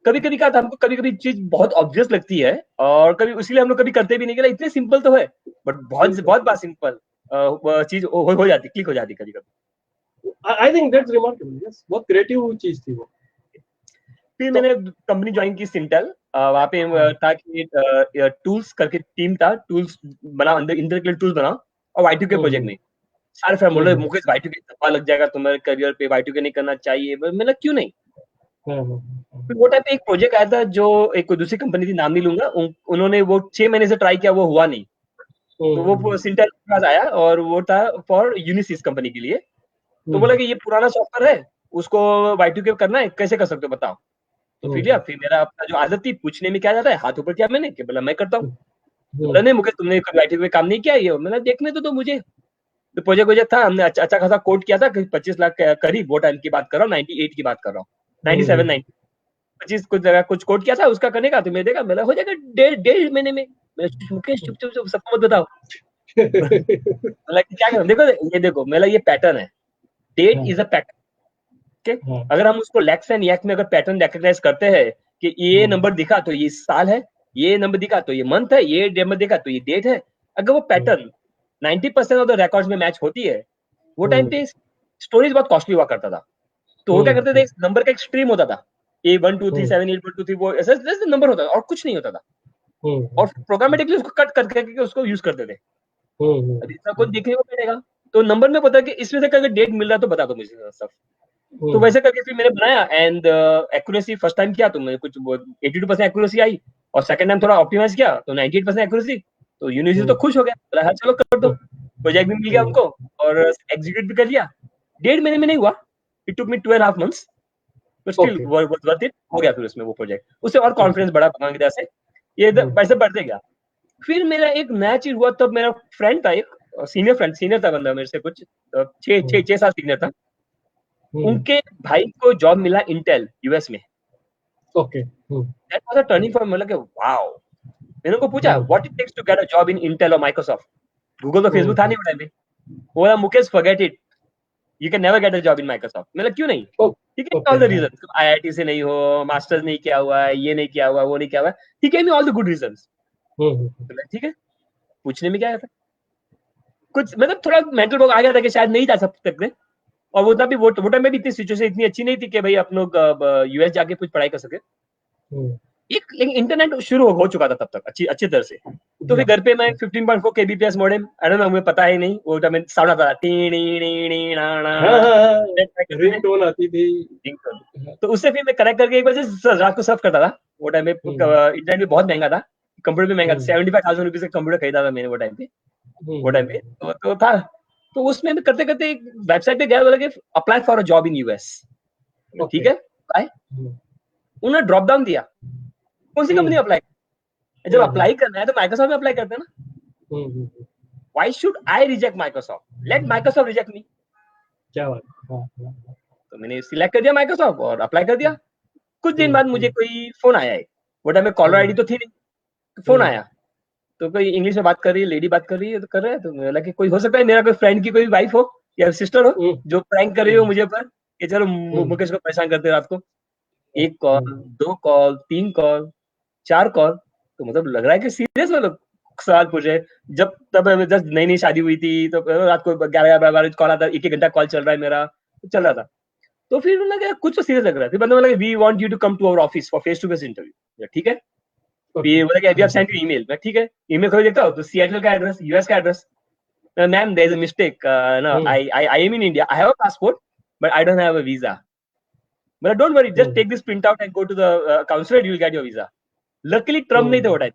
कभी कभी क्या था, हमको कभी कभी चीज बहुत ऑब्वियस लगती है और कभी इसलिए हम लोग कभी करते भी नहीं, कि इतने सिंपल तो है, बट बहुत बहुत बात सिंपल चीज हो जाती, क्लिक हो जाती कभी कभी। I think that's remarkable, yes, बहुत क्रिएटिव चीज थी वो। फिर तो मैंने कंपनी ज्वाइन की सिंटेल, वहाँ पे था कि टूल्स करके टीम था, टूल्स बना, अंदर इंटर के लिए टूल्स बनाओ, और Y2K प्रोजेक्ट में सारे फ्रेंड बोले मुकेश Y2K धब्बा लग जाएगा तुम्हारे करियर पे, Y2K नहीं करना चाहिए, मैंने क्यों नहीं। फिर वो टाइप पे एक प्रोजेक्ट आया था जो एक कोई दूसरी कंपनी थी, नाम नहीं लूंगा, उन्होंने वो 6 महीने से ट्राई किया, वो हुआ नहीं। तो वो सिंटेल के पास आया और वो था फॉर यूनिसिस कंपनी के लिए। तो बोला कि ये पुराना सॉफ्टवेयर है, उसको Y2K करना है, कैसे कर सकते हो बताओ। तो फिर मेरा अपना जो आदत थी पूछने में क्या जाता है, हाथ ऊपर किया मैंने कि बोला मैं करता हूँ। बोला नहीं मुकेश तुमने कभी Y2K काम नहीं किया, ये मैंने देखने तो मुझे। तो प्रोजेक्ट था, हमने अच्छा खासा कोड किया था, 25 लाख करीब, वो टाइम की बात कर रहा हूँ, 98 की बात कर रहा हूँ, 97 90, 25 कुछ जगह कुछ कोड किया था उसका करने का। तो मैं देखा, मेरा हो जाएगा डेढ़ महीने में। मुकेश चुप चुप सबको मत बताओ। मतलब क्या करूं, देखो ये देखो मेरा ये पैटर्न है, डेट इज अ पैटर्न। ठीक, अगर हम उसको लेक्स एंड यक में अगर पैटर्न रिकॉग्नाइज करते हैं कि ये नंबर दिखा तो ये साल है, ये नंबर दिखा तो ये मंथ है, ये नंबर दिखा तो ये डेट है, अगर वो पैटर्न 90% ऑफ द रिकॉर्ड्स में मैच होती है, वो टाइम पे स्टोरेज बहुत कॉस्टली हुआ करता था। तो वो क्या करते थे, नंबर का एक स्ट्रीम होता था, A1237 वो ऐसा नंबर होता था और कुछ नहीं होता था, और प्रोग्रामेटिकली उसको कट करके उसको यूज करते थे। अब इतना कुछ देखने को मिलेगा, तो नंबर में पता कि इसमें से अगर डेट मिल रहा है तो बता दो मुझे सब। तो वैसे करके फिर मैंने बनाया, एंड एक्यूरेसी फर्स्ट टाइम किया तो मुझे कुछ 82% एक्यूरेसी आई, और सेकंड टाइम थोड़ा ऑप्टिमाइज किया तो 98% एक्यूरेसी। तो यूनिवर्सिटी तो खुश हो गया, बोला हाँ चलो कर दो, प्रोजेक्ट भी मिल गया उनको और एग्जीक्यूट भी कर लिया। 1.5 महीने में नहीं हुआ, it took me 2.5 months, but still worth it हो गया फिर उसमें वो प्रोजेक्ट। उससे और कॉन्फिडेंस बढ़ा भगवान की दया से, ये वैसे बढ़ते गया। फिर मेरा एक नया चीज हुआ, तब मेरा फ्रेंड था, एक सीनियर था बंदा मेरे से कुछ 6 साल सीनियर था, उनके भाई को जॉब मिला इंटेल यूएस में। Okay, that was a turning point. मतलब वाओ, मैंने उनको पूछा what it takes to get a job in Intel और माइक्रोसॉफ्ट, गूगल तो फेसबुक था नहीं उस टाइम पे। वो बोला Mukesh forget it, you can never get a job in Microsoft. मतलब क्यों नहीं, ठीक है, ऑल द रीजन, आईआईटी से नहीं हो, मास्टर्स नहीं किया हुआ है, ये नहीं किया हुआ, वो नहीं किया हुआ, ठीक है, ऑल द गुड रीजंस। ठीक है, पूछने में क्या था, कुछ मतलब थोड़ा मेंटल ब्लॉक आ गया था कि शायद नहीं जा सकते, और वो तभी वो टाइम में भी इतनी सिचुएशन इतनी अच्छी नहीं थी कि भाई आप लोग यूएस जाके कुछ पढ़ाई कर सके। लेकिन इंटरनेट शुरू हो चुका था तब तक अच्छी तरह से। तो फिर घर पे मैं 15.4 kbps modem, I don't know, मुझे पता ही नहीं, वो टाइम में साउंड आता था, रिंगटोन आती थी। तो उससे फिर मैं कनेक्ट करके एक बार से रात को सर्फ करता था। वो टाइम में इंटरनेट भी बहुत महंगा था, कंप्यूटर भी महंगा था, 75,000 रुपीज का कंप्यूटर खरीदा था मैंने वो टाइम पे। तो था, तो उसमें मैं करते करते एक वेबसाइट पे गया, बोला कि apply for a job in US. ठीक है, अप्लाई, उन्होंने ड्रॉप डाउन दिया, कौन सी कंपनी अप्लाई, जब अप्लाई करना है तो माइक्रोसॉफ्ट में अप्लाई करते हैं ना। Why should I reject Microsoft, let Microsoft reject me. क्या बात है। हाँ। तो मैंने सिलेक्ट कर दिया माइक्रोसॉफ्ट और अप्लाई कर दिया। कुछ दिन बाद मुझे कोई फोन आया है, वो टाइम में कॉलर आईडी तो थी नहीं, फोन आया तो कोई इंग्लिश में बात कर रही है, लेडी बात कर रही है, तो कर रहे हैं, तो मुझे लगा कि कोई हो सकता है मेरा कोई फ्रेंड की कोई वाइफ हो या सिस्टर हो जो प्रैंक कर रही हो मुझे पर कि चलो मुकेश को परेशान करते रात को। एक कॉल, 2 कॉल, 3 कॉल, 4 कॉल, तो मतलब लग रहा है कि सीरियस में लोग सवाल पूछ रहे हैं। जब तब जस्ट नई नई शादी हुई थी तो रात को 11-12 कॉल आता, एक एक घंटा कॉल चल रहा है मेरा, तो चल रहा था। तो फिर उन्होंने कहा कुछ तो सीरियस लग रहा है, फिर बंदा बोला we want you to come to our office for face to face interview. ठीक है, ये बोला कि we have sent you email. मैं ठीक है, ईमेल खोल देखता हूँ तो सिएटल का एड्रेस, यूएस का address. Ma'am there is a mistake, no I am in India, I have a passport but I don't have a visa. मतलब don't worry, just take this print out and go to the consulate, you will get your visa. Luckily Trump नहीं थे वो time.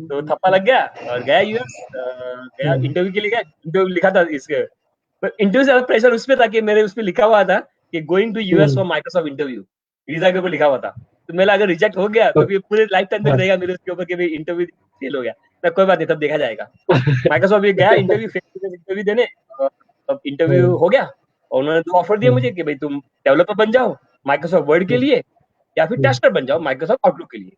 तो थप्पा लग गया और गया US, गया इंटरव्यू के लिए। गया इंटरव्यू, लिखा था इसके इंटरव्यू से ज्यादा प्रेशर उस पे था कि मेरे उस पे लिखा हुआ था कि going to US for Microsoft interview, visa के ऊपर लिखा हुआ था। तो मेरा अगर रिजेक्ट हो गया तो फिर पूरे लाइफ टाइम तक रहेगा मेरे उसके ऊपर कि भाई इंटरव्यू फेल हो गया। तो कोई बात नहीं, तब देखा जाएगा। माइक्रोसॉफ्ट भी गया interview, face to face interview देने, और अब इंटरव्यू हो गया और उन्होंने 2 ऑफर दिए मुझे कि भाई तुम डेवलपर बन जाओ माइक्रोसॉफ्ट वर्ड के लिए या फिर टेस्टर बन जाओ माइक्रोसॉफ्ट आउटलुक के लिए।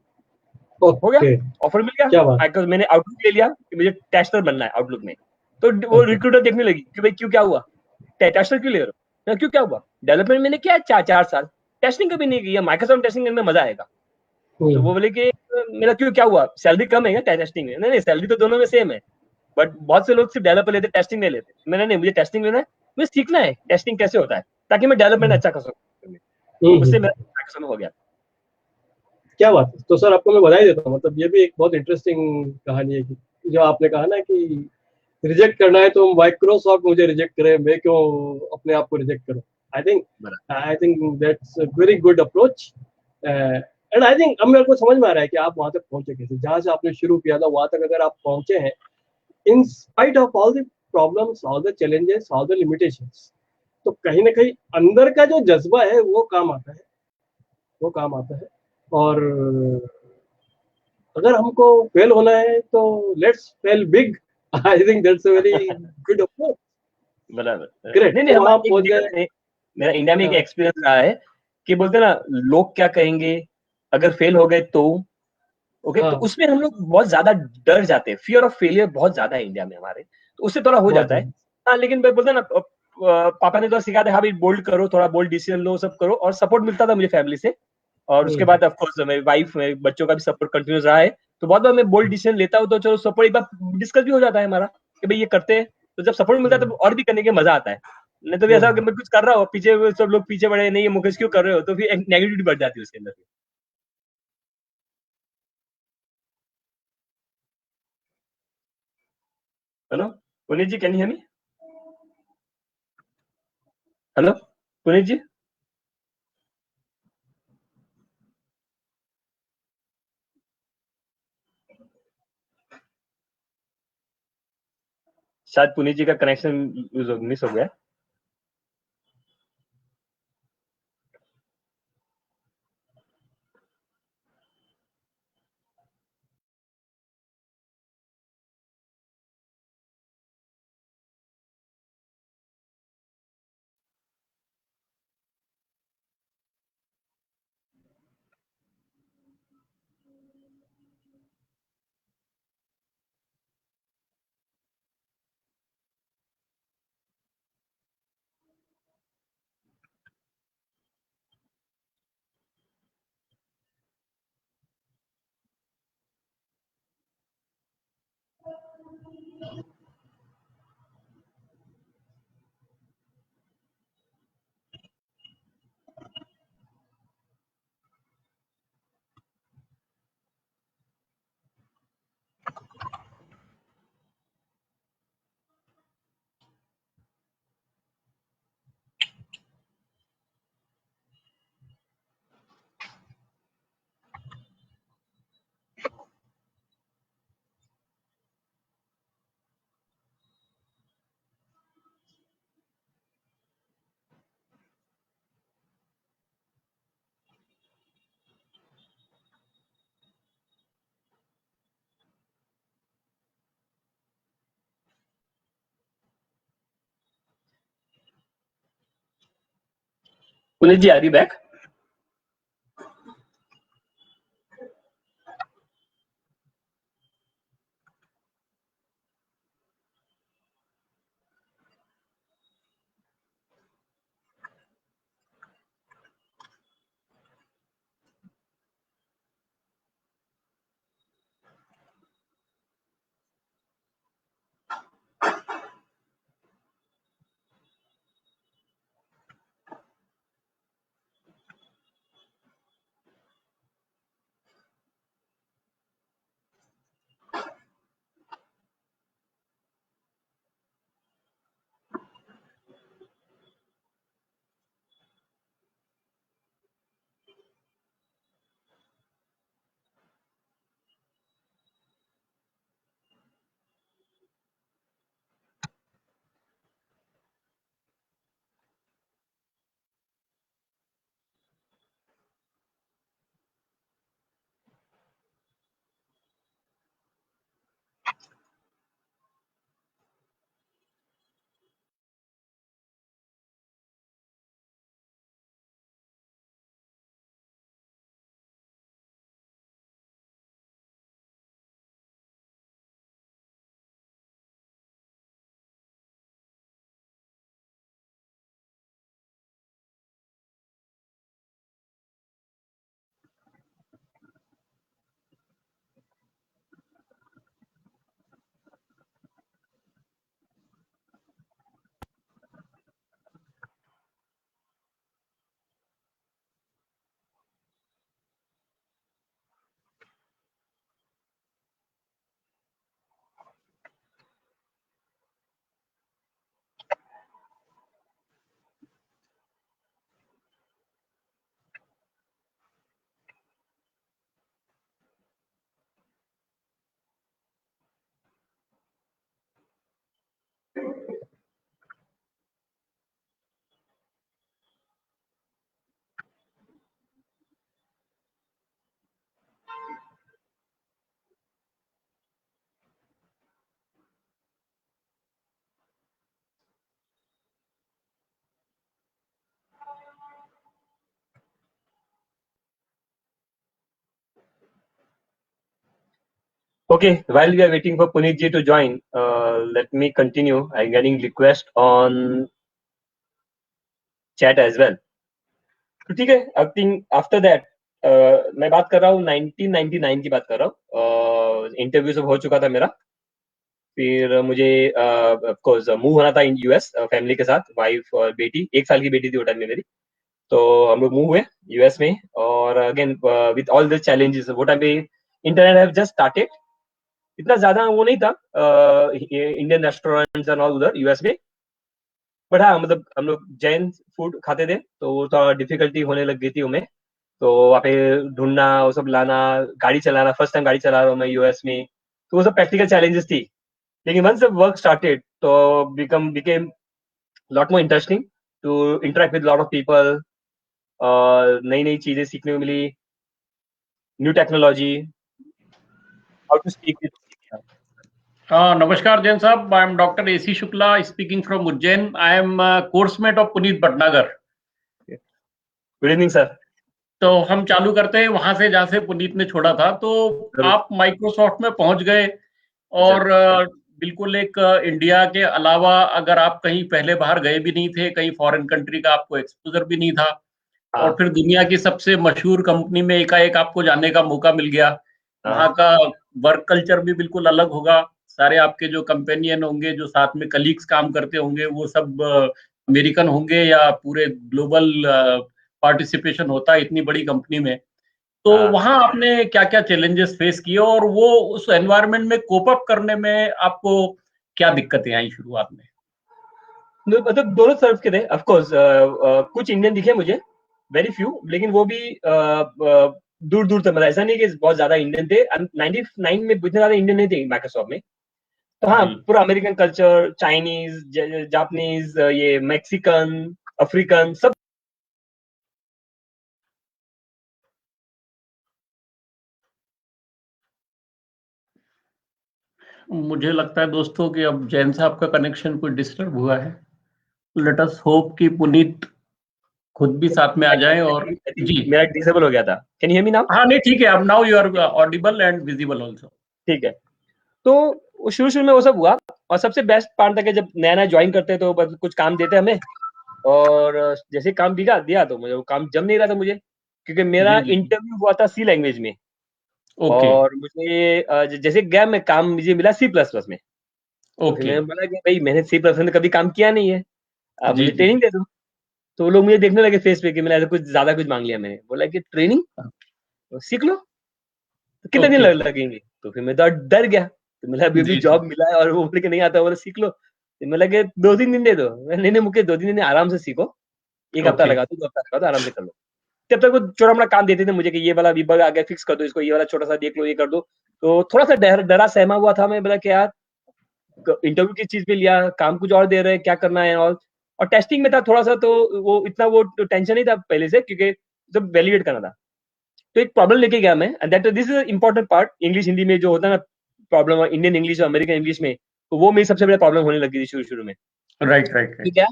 हो गया, ऑफर मिल गया। माइक्रोसॉफ्ट मैंने आउटलुक ले लिया कि मुझे टेस्टर बनना है आउटलुक में। तो वो रिक्रूटर देखने लगी कि भाई क्यों, क्या हुआ, टेस्टर क्यों ले रहे हो? मैं क्यों, क्या हुआ? डेवलपमेंट मैंने किया 4 साल, टेस्टिंग कभी नहीं किया, माइक्रोसॉफ्ट टेस्टिंग करने में मजा आएगा। तो वो बोले कि मेरा क्यों, क्या हुआ, सैलरी कम है क्या टेस्टिंग में? नहीं, सैलरी तो दोनों में सेम है, बट बहुत से लोग सिर्फ डेवलपर लेते, टेस्टिंग नहीं लेते। मैंने नहीं, मुझे टेस्टिंग लेना है, मुझे सीखना है टेस्टिंग कैसे होता है ताकि मैं डेवलपमेंट अच्छा कर सकूं। तो उससे मेरा माइक्रोसॉफ्ट में हो गया। क्या बात है। तो सर आपको मैं बधाई देता हूँ, मतलब ये भी एक बहुत इंटरेस्टिंग कहानी है कि जो आपने कहा ना कि रिजेक्ट करना है तो माइक्रोसॉफ्ट मुझे रिजेक्ट करे, मैं क्यों अपने आप को रिजेक्ट करूं। I think that's a very good approach. And I think अब मेरे को समझ में आ रहा है कि आप वहां तक पहुंचे कैसे, जहां से आपने शुरू किया था वहां तक अगर आप पहुंचे हैं, in spite of all the problems, all the challenges, all the limitations, तो कहीं ना कहीं अंदर का जो जज्बा है वो काम आता है, वो काम आता है। और अगर हमको फेल होना है तो let's fail big. I think that's a very good approach. बराबर। ग्रेट, नहीं नहीं, तो हमारा वहां एक पहुंच देखा गए। मैंने, मेरा इंडिया में एक एक्सपीरियंस रहा है कि बोलते हैं ना लोग क्या कहेंगे अगर फेल हो गए तो। ओके, तो हाँ, उसमें हम लोग बहुत ज्यादा डर जाते हैं, फियर ऑफ फेलियर बहुत ज्यादा है इंडिया में हमारे, तो उससे थोड़ा हो बहुत जाता है। ज्यादा। हाँ, लेकिन भाई बोलते हैं ना पापा ने तो सिखाया था, हाँ भाई बोल्ड करो, थोड़ा बोल्ड डिसीजन लो, सब करो, और सपोर्ट मिलता था मुझे फैमिली से। और उसके बाद ऑफ कोर्स मेरी वाइफ, मेरे बच्चों का भी सपोर्ट कंटिन्यूस रहा है। तो बहुत बार मैं बोल्ड डिसीजन लेता हूँ तो चलो सपोर्ट एक बार डिस्कस भी हो जाता है हमारा कि भाई ये करते हैं। तो जब सपोर्ट मिलता है तो और भी करने के मजा आता है। नहीं तो भी ऐसा कि मैं कुछ कर रहा हूँ, पीछे सब लोग पीछे पड़े, नहीं ये मुकेश क्यों कर रहे हो, तो फिर एक नेगेटिविटी बढ़ जाती है उसके अंदर। Hello Puneet ji, can you hear me? Hello Puneet ji, शायद पुनीत जी का कनेक्शन मिस हो गया। Puneet ji, are you back? Okay, while we are waiting for Puneet ji to join, let me continue. I'm getting request on chat as well. तो ठीक है, I think after that मैं बात कर रहा हूँ 1999 की बात कर रहा हूँ। इंटरव्यू सब हो चुका था मेरा, फिर मुझे ऑफ कोर्स मूव होना था इन यूएस फैमिली के साथ, वाइफ और बेटी, 1 साल की बेटी थी वो टाइम में मेरी। तो हम लोग मूव हुए यूएस में, और again with all the challenges, वो टाइम पे इंटरनेट हैव जस्ट स्टार्टेड, इतना ज्यादा वो नहीं था इंडियन रेस्टोरेंट्स एंड ऑल उधर यूएस में। बट हाँ, मतलब हम लोग जैन फूड खाते थे, तो वो थोड़ा डिफिकल्टी होने लग गई थी हमें। तो वहाँ पे ढूंढना, वो सब लाना, गाड़ी चलाना, फर्स्ट टाइम गाड़ी चला रहा हूँ मैं यूएस में, तो वो सब प्रैक्टिकल चैलेंजेस थी। लेकिन वंस वर्क स्टार्टेड तो became lot more interesting to interact with lot of people, नई नई चीजें सीखने को मिली, new technology, how to speak with. Namaskar, Jain Sahab. I am Dr. A.C. Shukla speaking from Ujjain. I am a course mate of Puneet Bhatnagar. Good evening sir. तो हम चालू करते हैं वहां से जहां से पुनीत ने छोड़ा था। तो आप माइक्रोसॉफ्ट में पहुंच गए, और बिल्कुल एक इंडिया के अलावा अगर आप कहीं पहले बाहर गए भी नहीं थे, कहीं फॉरेन कंट्री का आपको एक्सपोजर भी नहीं था, और फिर दुनिया की सबसे मशहूर कंपनी में एकाएक आपको जाने का मौका मिल गया। वहाँ का वर्क कल्चर भी बिल्कुल अलग होगा, सारे आपके जो कंपेनियन होंगे, जो साथ में कलीग्स काम करते होंगे, वो सब अमेरिकन होंगे या पूरे ग्लोबल पार्टिसिपेशन होता है इतनी बड़ी कंपनी में। तो वहां आपने क्या क्या चैलेंजेस फेस किए, और वो उस एनवायरनमेंट में कोप अप करने में आपको क्या दिक्कतें आई शुरुआत में? मतलब दोनों तरफ के थे ऑफ कोर्स। कुछ इंडियन दिखे मुझे, वेरी फ्यू, लेकिन वो भी दूर दूर तक, मतलब ऐसा नहीं कि बहुत ज्यादा इंडियन थे। 99 में इतने ज्यादा इंडियन नहीं थे माइक्रोसॉफ्ट में। तो हाँ, पूरा अमेरिकन कल्चर, चाइनीज, जापानीज, ये मैक्सिकन, अफ्रीकन, सब। मुझे लगता है दोस्तों कि अब जैन साहब का कनेक्शन कोई डिस्टर्ब हुआ है। लेट अस होप कि पुनीत खुद भी साथ में आ जाएं। और जी, मेरा डिसेबल हो गया था। Can you hear me now? हाँ नहीं ठीक है, अब now you are audible and visible also. ठीक है। तो शुरू में वो सब हुआ, और सबसे बेस्ट पार्ट था कि जब नया ज्वाइन करते हैं तो बस कुछ काम देते हमें, और जैसे काम दिया तो मुझे वो काम जम नहीं रहा था मुझे, क्योंकि मेरा जी, जी। इंटरव्यू हुआ था सी लैंग्वेज में, ओके, और मुझे जैसे गया मैं काम मुझे मिला C++ में। तो फिर ओके। मैंने बोला कि भाई मैंने C++ में कभी काम किया नहीं है, आप जी, मुझे जी। ट्रेनिंग दे दो। तो वो लोग मुझे देखने लगे फेस पे कि मैंने ऐसा कुछ ज्यादा कुछ मांग लिया। मैंने बोला कि ट्रेनिंग सीख लो, तो कितने दिन ओके। लगेंगे? तो फिर मैं तो डर गया, तो मेरा अभी जी, जी। जॉब मिला है और वो बोले कि नहीं आता, बोले सीख लो। तो मैं लगे 2-3 दिन दे दो। नहीं नहीं, मुझे 2-3 दिन आराम से सीखो, 1 हफ्ता ओके, लगा दो, 2 हफ्ता लगा दो, आराम से कर लो। तब तक वो छोटा-मोटा काम देते थे मुझे कि ये वाला बग आ गया, फिक्स कर दो इसको, ये वाला छोटा-सा देख लो, ये कर दो। तो थोड़ा-सा डरा सहमा हुआ था मैं, बोला कि यार इंटरव्यू किस चीज पे लिया, काम कुछ और दे रहे हैं, क्या करना है और टेस्टिंग में था थोड़ा-सा, तो वो इतना वो टेंशन नहीं था पहले से, क्योंकि जब वैलिडेट करना था। तो एक प्रॉब्लम लेके गया मैं, and that this is important part. English Hindi में जो होता है ना प्रॉब्लम, इंडियन इंग्लिश और अमेरिकन इंग्लिश में, तो वो मेरी सबसे बड़ी प्रॉब्लम होने लगी थी शुरू में। राइट, राइट, ठीक राइट। है,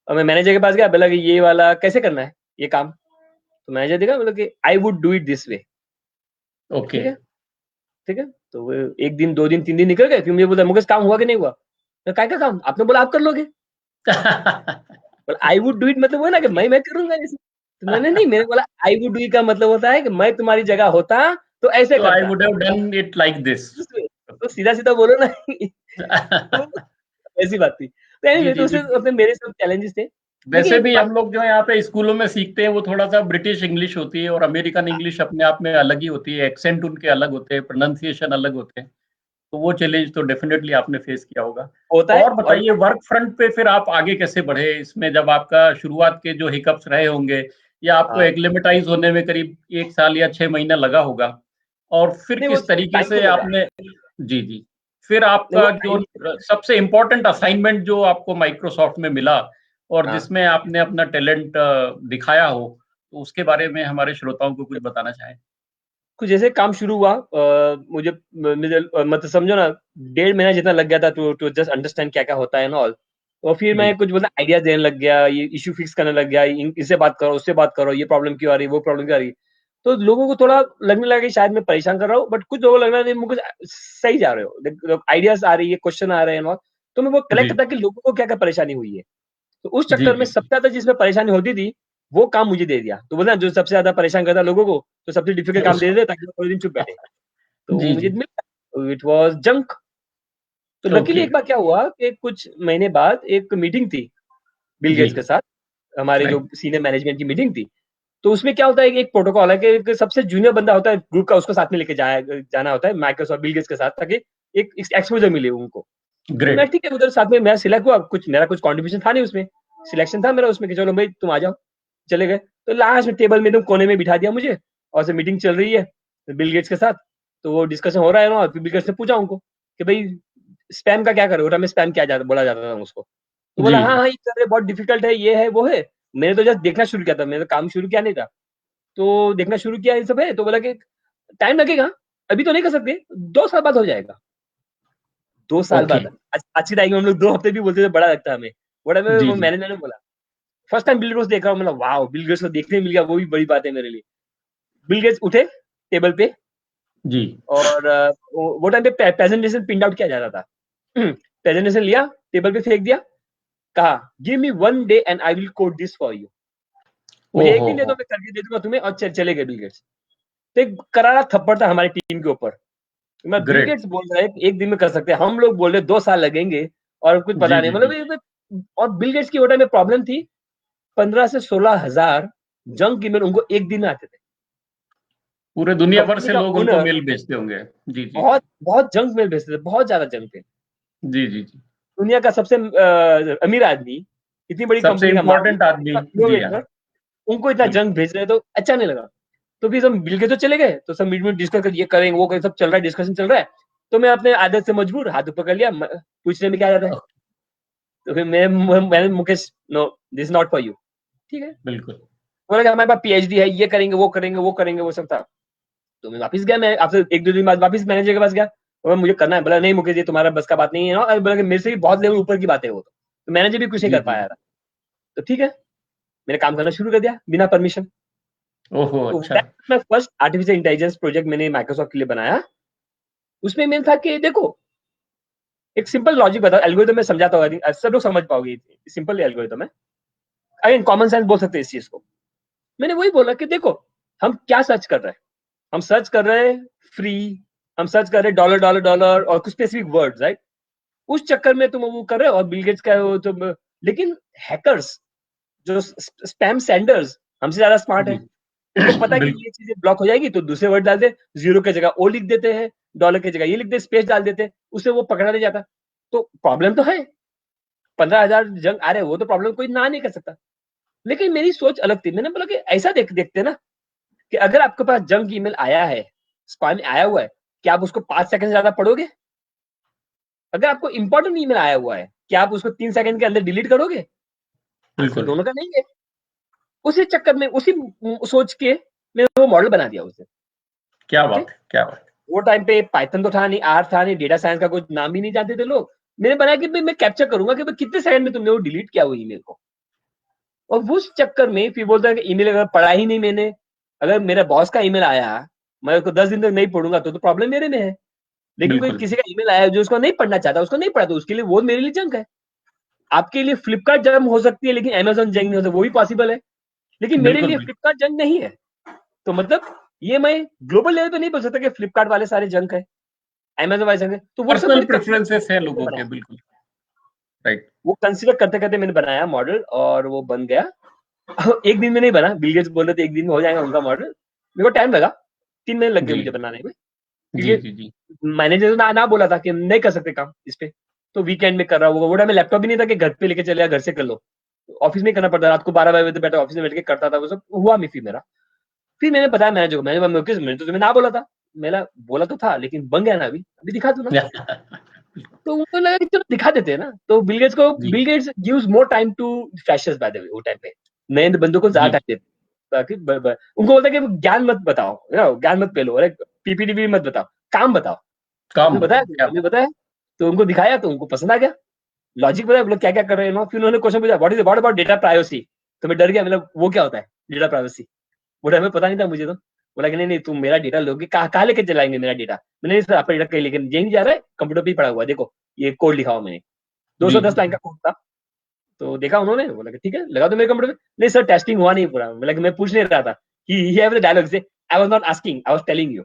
और मैं मैनेजर के पास गया, बोला कि ये वाला कैसे करना है ये काम। तो मैनेजर देखा, बोला कि I would do it this way. Okay. ठीक है, ठीक है। तो वो 1 दिन 2 दिन 3 दिन निकल गए, फिर मुझे बोला मुकेश काम हुआ कि नहीं हुआ? काय का काम? आपने बोला आप कर लोगे। आई वुड डू इट मतलब वो है ना कि मैं करूंगा ऐसे। तो मैंने नहीं, मैंने बोला आई वुड डू इट का मतलब होता है कि मैं तुम्हारी जगह होता तो ऐसे तो आई करता। Would have done it like this. तो सीधा सीधा बोलो ना। तो ऐसी बात थी। तो जी, एनीवे, तो जी, उससे जी। अपने मेरे सब चैलेंजेस थे। लेकिन वैसे एक भी बात, हम लोग जो यहाँ पे स्कूलों में सीखते हैं वो थोड़ा सा ब्रिटिश इंग्लिश होती है, और अमेरिकन इंग्लिश अपने आप में अलग ही होती है, एक्सेंट उनके अलग होते हैं, प्रोनाउंसिएशन अलग होते हैं। तो वो चैलेंज तो डेफिनेटली आपने फेस किया होगा। होता है। और और बताइए, वर्क फ्रंट पे फिर आप आगे कैसे बढ़े इसमें, जब आपका शुरुआत के जो हिकअप्स रहे होंगे, या आपको हाँ, एक्लेमेटाइज होने में करीब 1 साल या 6 महीना लगा होगा, और फिर नहीं वो किस तरीके टाइम तो से लगा, आपने। जी, जी। फिर नहीं वो आपका जो टाइम। सबसे इम्पोर्टेंट असाइनमेंट जो आपको माइक्रोसॉफ्ट में मिला, और हाँ, जिसमें आपने अपना टैलेंट दिखाया हो, तो उसके बारे में हमारे श्रोताओं को कुछ बताना चाहें? कुछ जैसे काम शुरू हुआ, मुझे मतलब समझो ना 1.5 महीना जितना लग गया था टू जस्ट अंडरस्टैंड क्या क्या होता है ना ऑल। और फिर जी, मैं कुछ बोलना आइडियाज देने लग गया, ये इशू फिक्स करने लग गया, इससे बात करो, उससे बात करो, ये प्रॉब्लम क्यों आ रही है, वो प्रॉब्लम क्यों आ रही है। तो लोगों को थोड़ा लगने लगा कि शायद मैं परेशान कर रहा हूँ, बट कुछ लोगों को लगना नहीं, मुझे सही जा रहे हो, आइडियाज आ रही है, क्वेश्चन आ रहे हैं और। तो मैं वो कलेक्ट जी, करता कि लोगों को क्या क्या परेशानी हुई है। तो उस जी, चक्कर में जी, सबसे ज्यादा जिसमें परेशानी होती थी, वो काम मुझे दे दिया। तो बोला जो सबसे ज्यादा परेशान करता लोगों को, तो सबसे डिफिकल्ट काम दे उसको दे ताकि वो थोड़े दिन चुप बैठे। तो वो जी, मुझे जी। मिला, इट वाज जंक। तो लकीली ओके। एक बार क्या हुआ कि कुछ महीने बाद एक मीटिंग थी बिल जी, गेट्स के साथ, हमारे जो राइट। सीनियर मैनेजमेंट की मीटिंग थी। तो उसमें क्या होता है कि एक प्रोटोकॉल है कि एक सबसे जूनियर बंदा होता है ग्रुप का, उसको साथ में लेके जाना होता है माइक्रोसॉफ्ट बिल गेट्स के साथ, ताकि एक एक्सपोजर मिले उनको। तो मैं ग्रेट। ठीक है उधर साथ में मैं सिलेक्ट हुआ, कुछ मेरा कुछ कंट्रीब्यूशन था नहीं उसमें, सिलेक्शन था मेरा उसमें कि चलो भाई तुम आ जाओ। चले गए, तो लास्ट में टेबल में एकदम कोने में बिठा दिया मुझे, और से मीटिंग चल रही है बिल गेट्स के साथ। तो वो डिस्कशन हो रहा है ना, और फिर बिल गेट्स ने पूछा उनको कि भाई स्पैम का क्या करोगे, में स्पैम क्या बोला जाता था उसको। तो बोला जी, हाँ हाँ ये कर रहे, बहुत डिफिकल्ट है, ये है वो है। मैंने तो जस्ट देखना शुरू किया था, मैंने तो काम शुरू किया नहीं था। तो देखना शुरू किया, ये सब है। तो बोला कि टाइम लगेगा, अभी तो नहीं कर सकते, 2 साल बाद हो जाएगा। 2 साल ओके। बाद अच्छी टाइम में हम लोग 2 हफ्ते भी बोलते थे, बड़ा लगता है हमें। बड़ा जी, मैं जी, मैनेजर ने बोला, फर्स्ट टाइम बिल गेट्स देख रहा हूँ, मतलब वाओ बिल गेट्स को देखने मिल गया, वो भी बड़ी बात है मेरे लिए। बिल गेट्स उठे टेबल पे, जी। और वो टाइम पे प्रेजेंटेशन प्रिंट आउट किया जाता था। प्रेजेंटेशन लिया, टेबल पे फेंक दिया, कहा give me 1 day and I will code this for you. मुझे एक ओहो दिन दे दो, हो! मैं करके दे दूंगा तुम्हें, और चले गए बिल गेट्स। तो एक करारा थप्पड़ था हमारी टीम के ऊपर। मैं बिल ग्रेट। गेट्स बोल रहा है एक दिन में कर सकते हैं, हम लोग बोल रहे 2 साल लगेंगे, और कुछ जी, पता नहीं जी, जी। मतलब और बिल गेट्स की वो टाइम में प्रॉब्लम थी, 15 से 16 हजार जंक ईमेल उनको एक दिन में आते थे। पूरे दुनिया भर कंपनी से का लोग उनको ओनर मेल भेजते होंगे। जी, जी, बहुत जी। बहुत जंक मेल भेजते थे, बहुत ज्यादा जंक थे। जी, जी, जी। दुनिया का सबसे अमीर आदमी, इतनी बड़ी सबसे कंपनी का मालिक, इम्पोर्टेंट आदमी। जी हाँ, इनोवेटर, उनको इतना बिल्कुल। जंक भेज रहे तो अच्छा नहीं लगा। तो फिर सब मिल के तो चले गए, तो सब मीट में डिस्कस कर, ये करेंगे वो करेंगे, सब चल रहा है, डिस्कशन चल रहा है। तो मैं अपने आदत से मजबूर हाथ ऊपर कर लिया, पूछने में क्या जाता है। तो फिर मैंने Mukesh, no this not for you. ठीक है, बिल्कुल। बोला कि हमारे पास पीएचडी है, ये करेंगे वो करेंगे वो करेंगे, वो सब था। तो मैं वापस गया, मैं आपसे 1-2 दिन बाद वापस मैनेजर के पास गया, बोला मुझे करना है। बोला नहीं मुकेश, ये तुम्हारा बस का बात नहीं है। बोला कि मेरे से भी बहुत लेवल ऊपर की बात है वो। तो मैनेजर भी कुछ नहीं जी, कर जी। पाया था। तो ठीक है, मैंने काम करना शुरू कर दिया बिना परमिशन। ओहो, तो अच्छा। मैं फर्स्ट आर्टिफिशियल इंटेलिजेंस प्रोजेक्ट मैंने माइक्रोसॉफ्ट के लिए बनाया। उसमें मेन था कि देखो एक सिंपल लॉजिक बता, एल्गोरिथम में समझाता हूँ, सब लोग समझ पाओगे, सिंपल एल्गोरिथम है, अगेन कॉमन सेंस बोल सकते हैं इस चीज को। मैंने वही बोला कि देखो हम क्या सर्च कर रहे हैं, हम सर्च कर रहे हैं फ्री, हम सर्च कर रहे हैं डॉलर डॉलर डॉलर और कुछ स्पेसिफिक वर्ड्स, राइट। उस चक्कर में तुम वो कर रहे हो और बिल गेट्स का वो तुम, लेकिन हैकर्स जो स्पैम सेंडर्स हमसे ज्यादा स्मार्ट है, उनको पता है कि ये चीजें ब्लॉक हो जाएगी तो दूसरे वर्ड डाल दे, जीरो की जगह ओ लिख देते हैं, डॉलर की जगह ये लिख दे, स्पेस डाल देते हैं, उससे वो पकड़ा नहीं जाता। तो प्रॉब्लम तो है, 15,000 जंग आ रहे हैं, वो तो प्रॉब्लम कोई ना नहीं कर सकता। लेकिन मेरी सोच अलग थी, मैंने बोला कि ऐसा देखते ना कि अगर आपके पास जंक ईमेल आया है, स्पैम आया हुआ है, क्या आप उसको 5 सेकंड ज्यादा पढ़ोगे? अगर आपको इंपॉर्टेंट ईमेल आया हुआ है, क्या आप उसको 3 सेकंड के अंदर डिलीट करोगे? बिल्कुल। दोनों का नहीं है। उसी चक्कर में, उसी सोच के मैंने वो मॉडल बना दिया उसे। क्या बात है, क्या बात है। वो टाइम पे पाइथन तो था नहीं, आर था नहीं, डेटा साइंस का कुछ नाम भी नहीं जानते थे लोग। मैंने बनाया कि मैं कैप्चर करूंगा कि कितने सेकंड में तुमने वो डिलीट किया वो ईमेल को। और उस चक्कर में फिर बोलता है कि ईमेल अगर पढ़ा ही नहीं मैंने, अगर मेरा बॉस का ईमेल आया मैं उसको 10 दिन तक नहीं पढ़ूंगा तो प्रॉब्लम मेरे में है। लेकिन कोई किसी का ईमेल आया जो उसको नहीं पढ़ना चाहता, उसको नहीं पढ़ा, तो उसके लिए वो मेरे लिए जंक है। आपके लिए फ्लिपकार्ट जंग हो सकती है लेकिन अमेजोन जंग नहीं हो सकता, वो भी पॉसिबल है, लेकिन मेरे लिए फ्लिपकार्ट जंग नहीं है। तो मतलब ये मैं ग्लोबल लेवल पे नहीं बोल सकता कि फ्लिपकार्ट वाले सारे जंक है, अमेजोन वाले जंक है। तो वो सब प्रेफरेंसेस है लोगों के, बिल्कुल राइट। वो कंसीडर करते करते मैंने बनाया मॉडल और वो बन गया। एक दिन में नहीं बना, बिल गेट्स बोल रहे थे एक दिन में हो जाएगा उनका मॉडल, मेरे को टाइम लगा, 3 महीने लग गए मुझे बनाने में, क्योंकि मैनेजर ने ना बोला था कि नहीं कर सकते काम इस पे, तो वीकेंड में कर रहा होगा। वो टाइम में लैपटॉप भी नहीं था कि घर पे लेके चले घर से कर लो, ऑफिस में करना पड़ता, रात को 12 बजे बैठा ऑफिस में बैठ के करता था वो सब। हुआ नहीं फिर मेरा। फिर मैंने बताया मैनेजर को, मैंने तो तुम्हें ना बोला था, मेरा बोला तो था लेकिन बन गया ना, अभी दिखा दूं ना। तो उनको लगा कि चलो दिखा देते हैं ना। तो Bill Gates gives more time to freshers by the way, वो टाइम पे नए बंदों को ज्यादा टाइम देते, ताकि उनको बोलता है कि ज्ञान मत बताओ, ज्ञान मत पेलो, अरे पीपीटी भी मत बताओ, काम बताओ। काम बताया तो उनको दिखाया तो उनको पसंद आ गया। लॉजिक बताया, बोले क्या क्या कर रहे हैं। फिर उन्होंने क्वेश्चन पूछा व्हाट अबाउट डेटा प्राइवेसी, तो मैं डर गया, मतलब वो क्या होता है डेटा प्राइवेसी, वो टाइम में पता नहीं था मुझे। तो बोला कि नहीं तुम मेरा डेटा लोगे, कहाँ लेके चलाएंगे मेरा डेटा। मैंने नहीं सर आपका डेटा कहीं लेके यही जा रहा है, कंप्यूटर पे ही पड़ा हुआ है, देखो ये कोड लिखा हुआ मैंने, 210 लाइन का कोड था। तो देखा उन्होंने, बोला कि ठीक है लगा दो मेरे कंप्यूटर पे। नहीं सर टेस्टिंग हुआ नहीं पूरा, बोला कि मैं पूछ नहीं रहा था, ही हैव द डायलॉग से I was not asking, I was telling you.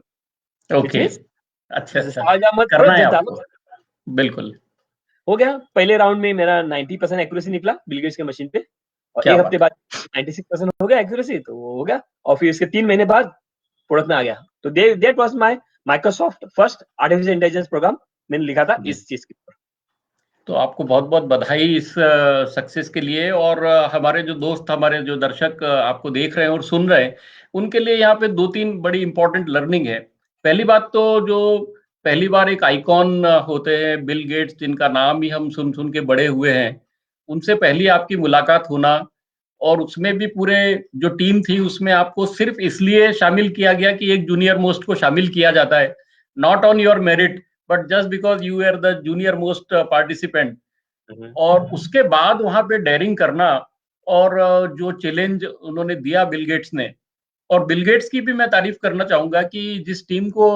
Okay, अच्छा मत करना है आपको, बिल्कुल हो गया। पहले राउंड में मेरा 90% एक्यूरेसी निकला बिल गेट्स के मशीन पे, और एक हफ्ते बाद 96% हो गया एक्यूरेसी, तो वो हो गया। और फिर इसके 3 महीने बाद प्रोडक्ट में आ गया। तो that was my Microsoft first artificial intelligence programme, मैंने लिखा था इस चीज के ऊपर। तो आपको बहुत बहुत बधाई इस सक्सेस के लिए। और हमारे जो दोस्त, हमारे जो दर्शक आपको देख रहे हैं और सुन रहे हैं, उनके लिए यहाँ पे 2-3 बड़ी इंपॉर्टेंट लर्निंग है। पहली बात तो जो पहली बार एक आइकॉन होते हैं बिल गेट्स, जिनका नाम ही हम सुन सुन के बड़े हुए हैं, उनसे पहली आपकी मुलाकात होना, और उसमें भी पूरे जो टीम थी उसमें आपको सिर्फ इसलिए शामिल किया गया कि एक जूनियर मोस्ट को शामिल किया जाता है, not on your merit but just because you are the junior most participant. और उसके बाद वहां पे डेयरिंग करना, और जो चैलेंज उन्होंने दिया बिल गेट्स ने, और बिल गेट्स की भी मैं तारीफ करना चाहूंगा कि जिस टीम को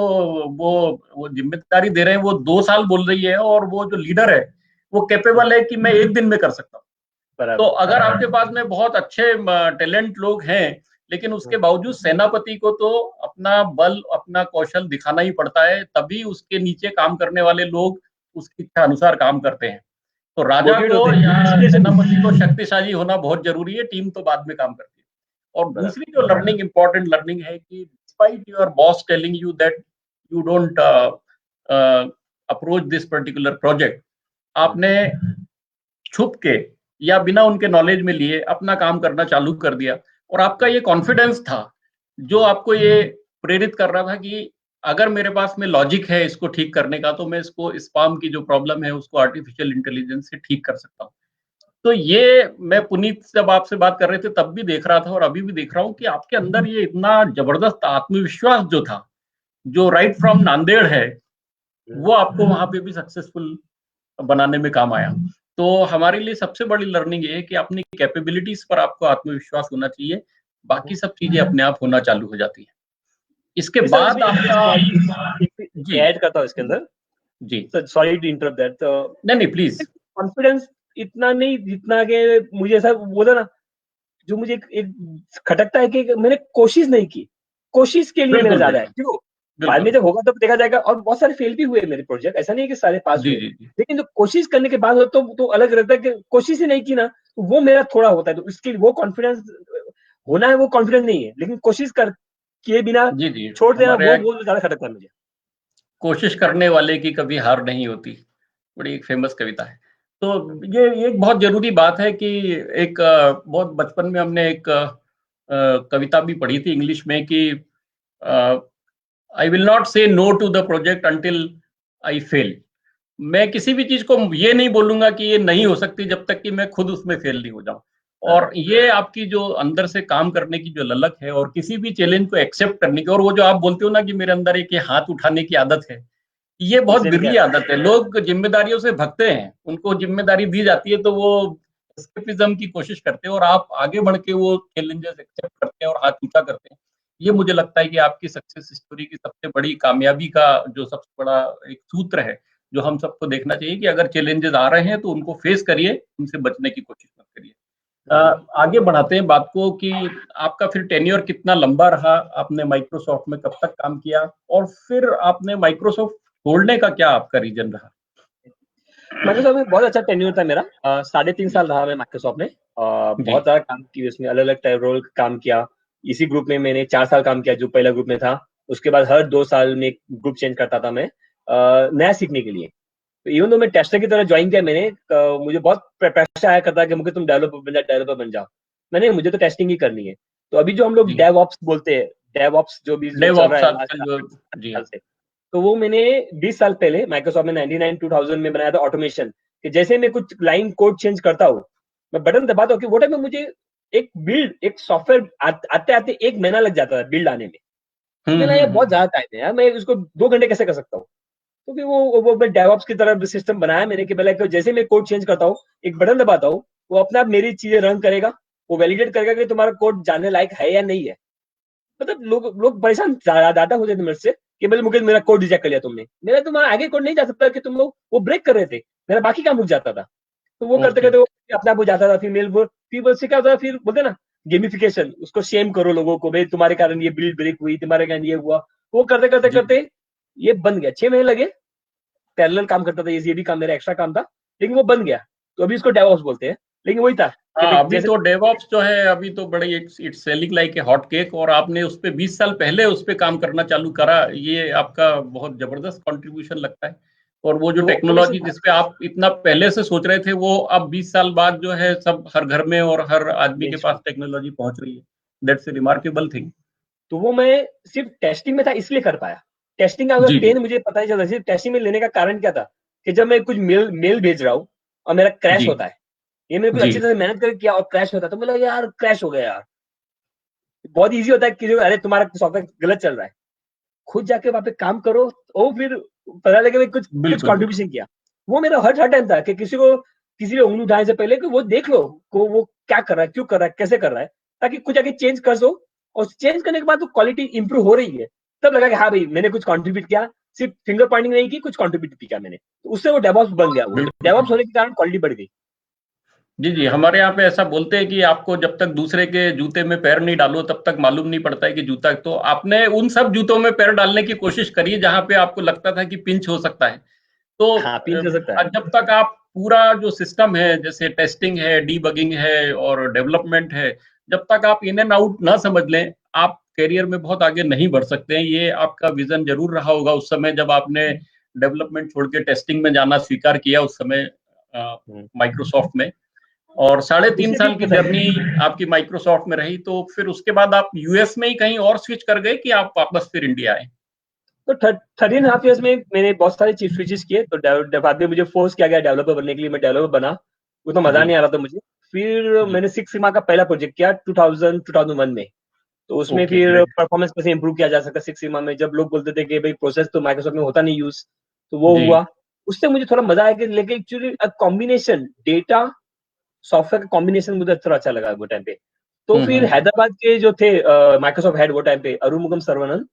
वो जिम्मेदारी दे रहे हैं, वो 2 साल बोल रही है, और वो जो लीडर है वो कैपेबल है कि मैं 1 दिन में कर सकता हूँ। तो अगर आपके पास में बहुत अच्छे टैलेंट लोग हैं, लेकिन उसके बावजूद सेनापति को तो अपना बल, अपना कौशल दिखाना ही पड़ता है, तभी उसके नीचे काम करने वाले लोग उसकी इच्छा अनुसार काम करते हैं। तो राजा को या सेनापति को शक्तिशाली होना बहुत जरूरी है, टीम तो बाद में काम करती है। और दूसरी जो लर्निंग, इंपॉर्टेंट लर्निंग है कि despite your boss telling you that you don't approach this particular project, आपने छुप के या बिना उनके नॉलेज में लिए अपना काम करना चालू कर दिया। और आपका ये कॉन्फिडेंस था जो आपको ये प्रेरित कर रहा था कि अगर मेरे पास में लॉजिक है इसको ठीक करने का, तो मैं इसको स्पैम की जो प्रॉब्लम है उसको आर्टिफिशियल इंटेलिजेंस से ठीक कर सकता हूँ। तो ये मैं पुनीत जब आपसे बात कर रहे थे तब भी देख रहा था, और अभी भी देख रहा हूँ कि आपके अंदर ये इतना जबरदस्त आत्मविश्वास जो था, जो राइट फ्रॉम नांदेड़ है, वो आपको वहां पे भी सक्सेसफुल बनाने में काम आया। तो हमारे लिए सबसे बड़ी लर्निंग ये है कि अपनी कैपेबिलिटीज पर आपको आत्मविश्वास होना चाहिए, बाकी सब चीजें अपने आप होना चालू हो जाती है। इसके बाद आपका जी ऐड करता हूँ इसके अंदर, जी सॉरी टू इंटरप्ट दैट। नहीं प्लीज। कॉन्फिडेंस इतना नहीं जितना कि मुझे ऐसा बोला ना, जो मुझे एक खटकता है कि मैंने कोशिश नहीं की, कोशिश के लिए मेरा ज्यादा है, क्यों बाद में जब होगा तब देखा जाएगा। और बहुत सारे फेल भी हुए मेरे प्रोजेक्ट, ऐसा नहीं है कि सारे पास हुए, लेकिन जो कोशिश करने के बाद हो तो अलग रहता है कि कोशिश ही नहीं की ना, तो वो मेरा थोड़ा होता है। तो इसके लिए वो कॉन्फिडेंस होना है, वो कॉन्फिडेंस नहीं है, लेकिन कोशिश कर किए बिना छोड़ देना वो ज्यादा खटकता है मुझे। कोशिश करने वाले की कभी हार नहीं होती, बड़ी एक फेमस कविता है। तो ये एक बहुत जरूरी बात है कि एक बहुत बचपन में हमने एक कविता भी पढ़ी थी इंग्लिश में कि I will not say no to the project until I fail. मैं किसी भी चीज को ये नहीं बोलूंगा कि ये नहीं हो सकती जब तक कि मैं खुद उसमें फेल नहीं हो जाऊं। और ये आपकी जो अंदर से काम करने की जो ललक है और किसी भी चैलेंज को एक्सेप्ट करने की, और वो जो आप बोलते हो ना कि मेरे अंदर एक हाथ उठाने की आदत है, ये बहुत बिरली आदत है। लोग जिम्मेदारियों से भगते हैं, उनको जिम्मेदारी दी जाती है तो वो एस्केपिज्म की कोशिश करते हैं, और आप आगे बढ़ के वो चैलेंजेस एक्सेप्ट करते हैं और हाथ ऊंचा करते हैं। ये मुझे लगता है कि आपकी सक्सेस स्टोरी की सबसे बड़ी कामयाबी का जो सबसे बड़ा एक सूत्र है, जो हम सबको देखना चाहिए कि अगर चैलेंजेस आ रहे हैं तो उनको फेस करिए, उनसे बचने की कोशिश मत करिए। आगे बढ़ाते हैं बात को कि आपका फिर टेन्योर कितना लंबा रहा, आपने माइक्रोसॉफ्ट में कब तक काम किया, और फिर आपने माइक्रोसॉफ्ट छोड़ने का क्या आपका रीजन रहा? माइक्रोसॉफ्ट में बहुत अच्छा टेन्योर था मेरा, 3.5 साल रहा मैं माइक्रोसॉफ्ट में। बहुत सारा काम किया उसमें, अलग अलग टाइप रोल काम किया। इसी ग्रुप में मैंने 4 साल काम किया जो पहला ग्रुप में था। उसके बाद हर 2 साल में ग्रुप चेंज करता था मैं, नया सीखने के लिए। तो इवन तो मैं टेस्टर की तरह ज्वाइन किया मैंने, मुझे बहुत प्रेशर आया करता कि मुझे तुम डेवलपर बन जाओ। मैंने मुझे तो टेस्टिंग ही करनी है। तो अभी जो हम लोग डेवऑप्स बोलते हैं, डेवऑप्स जो भी चल रहा है, तो वो मैंने 20 साल पहले माइक्रोसॉफ्ट में 99-2000 में बनाया था ऑटोमेशन। कि जैसे मैं कुछ लाइन कोड चेंज करता हूँ, मैं बटन दबाता हूँ कि वो टाइम में मुझे एक सॉफ्टवेयर आते आते 1 महीना लग जाता है बिल्ड आने में। मुझे लगा ये बहुत ज्यादा टाइम है यार, मैं इसको 2 घंटे कैसे कर सकता हूँ। तो फिर वो मैं डेवऑप्स की तरह सिस्टम बनाया मैंने कि पहले जैसे मैं कोड चेंज करता हूँ, एक बटन दबाता हूँ, वो अपने आप मेरी चीजें रन करेगा, वो वैलिडेट करेगा कि तुम्हारा कोड जाने लायक है या नहीं है। मतलब लोग परेशान ज्यादा हो जाते मेरे से कि भाई मुकेश मेरा कोड रिजेक्ट कर लिया तुमने, मेरा तुम्हारा आगे कोड नहीं जा सकता कि तुम लोग वो ब्रेक कर रहे थे, मेरा बाकी काम रुक जाता था। तो वो करते करते वो अपने आप हो जाता था। फिर से क्या होता था, फिर बोलते ना गेमिफिकेशन, उसको शेम करो लोगों को, भाई तुम्हारे कारण ये बिल्ड ब्रेक हुई, तुम्हारे कारण ये हुआ। वो करते करते करते ये बन गया। 6 महीने लगे, पैरेलल काम करता था, ये भी काम मेरा एक्स्ट्रा काम था, लेकिन वो बन गया। तो अभी उसको डेवऑप्स बोलते हैं, लेकिन वही था। अभी तो डेवऑप्स जो है अभी तो बड़ी it's selling like a hot cake, और आपने उस पे 20 साल पहले उस पे काम करना चालू करा, ये आपका बहुत जबरदस्त कंट्रीब्यूशन लगता है। और वो जो टेक्नोलॉजी जिसपे आप इतना पहले से सोच रहे थे, वो अब 20 साल बाद जो है सब हर घर में और हर आदमी के पास टेक्नोलॉजी पहुंच रही है। That's a remarkable thing. तो वो मैं सिर्फ टेस्टिंग में था इसलिए कर पाया। टेस्टिंग का पेन मुझे पता नहीं चलता। सिर्फ टेस्टिंग में लेने का कारण क्या था कि जब मैं कुछ मेल भेज रहा हूँ और मेरा क्रैश होता है, ये मैंने कुछ अच्छी तरह मेहनत करके किया और क्रैश होता है, तो मुझे यार क्रैश हो गया यार। बहुत इजी होता है कि अरे तुम्हारा सॉफ्टवेयर गलत चल रहा है, खुद जाके वहां पे काम करो, और फिर पता लगे कुछ कंट्रीब्यूशन किया। वो मेरा हर टाइम था कि किसी पे उंगली उठाने से पहले कि वो देख लो को वो क्या कर रहा है, क्यों कर रहा है, कैसे कर रहा है, ताकि कुछ आगे चेंज कर सो। और चेंज करने के बाद तो क्वालिटी इंप्रूव हो रही है, तब लगा कि हाँ भाई मैंने कुछ कंट्रीब्यूट किया, सिर्फ फिंगर पॉइंटिंग नहीं की, कुछ कंट्रीब्यूट किया मैंने। तो उससे वो डेवऑप्स बन गया। वो डेवऑप्स होने के कारण क्वालिटी बढ़ गई। जी, हमारे यहाँ पे ऐसा बोलते हैं कि आपको जब तक दूसरे के जूते में पैर नहीं डालो तब तक मालूम नहीं पड़ता है कि जूता। तो आपने उन सब जूतों में पैर डालने की कोशिश करी जहां पे आपको लगता था कि पिंच हो सकता है। तो हाँ, पिंच हो सकता है। जब तक आप पूरा जो सिस्टम है, जैसे टेस्टिंग है, डीबगिंग है और डेवलपमेंट है, जब तक आप इन एंड आउट ना समझ लें, आप करियर में बहुत आगे नहीं बढ़ सकते हैं। ये आपका विजन जरूर रहा होगा उस समय जब आपने डेवलपमेंट छोड़ के टेस्टिंग में जाना स्वीकार किया, उस समय माइक्रोसॉफ्ट में। और 3.5 साल की जर्नी आपकी माइक्रोसॉफ्ट में रही, तो फिर उसके बाद आप यूएस में ही कहीं और स्विच कर गए कि आप वापस फिर इंडिया आए? तो 13.5 years में मैंने बहुत सारे चीज स्विचेस किए। तो बाद में मुझे फोर्स किया गया डेवलपर बनने के लिए, मैं डेवलपर बना। वो तो मजा नहीं आ रहा था मुझे। फिर मैंने 6 सिग्मा का पहला प्रोजेक्ट किया 2001 में। तो उसमें फिर परफॉर्मेंस कैसे इंप्रूव किया जा सकता है 6 सिग्मा में, जब लोग बोलते थे कि भाई प्रोसेस तो माइक्रोसॉफ्ट में होता नहीं यूज, तो वो हुआ। उससे मुझे थोड़ा मजा आया कि लेकिन एक्चुअली कॉम्बिनेशन डेटा सॉफ्टवेयर का कॉम्बिनेशन मुझे थोड़ा अच्छा लगा वो टाइम पे। तो फिर हैदराबाद के जो थे माइक्रोसॉफ्ट हेड वो टाइम पे अरुमुगम सर्वनन,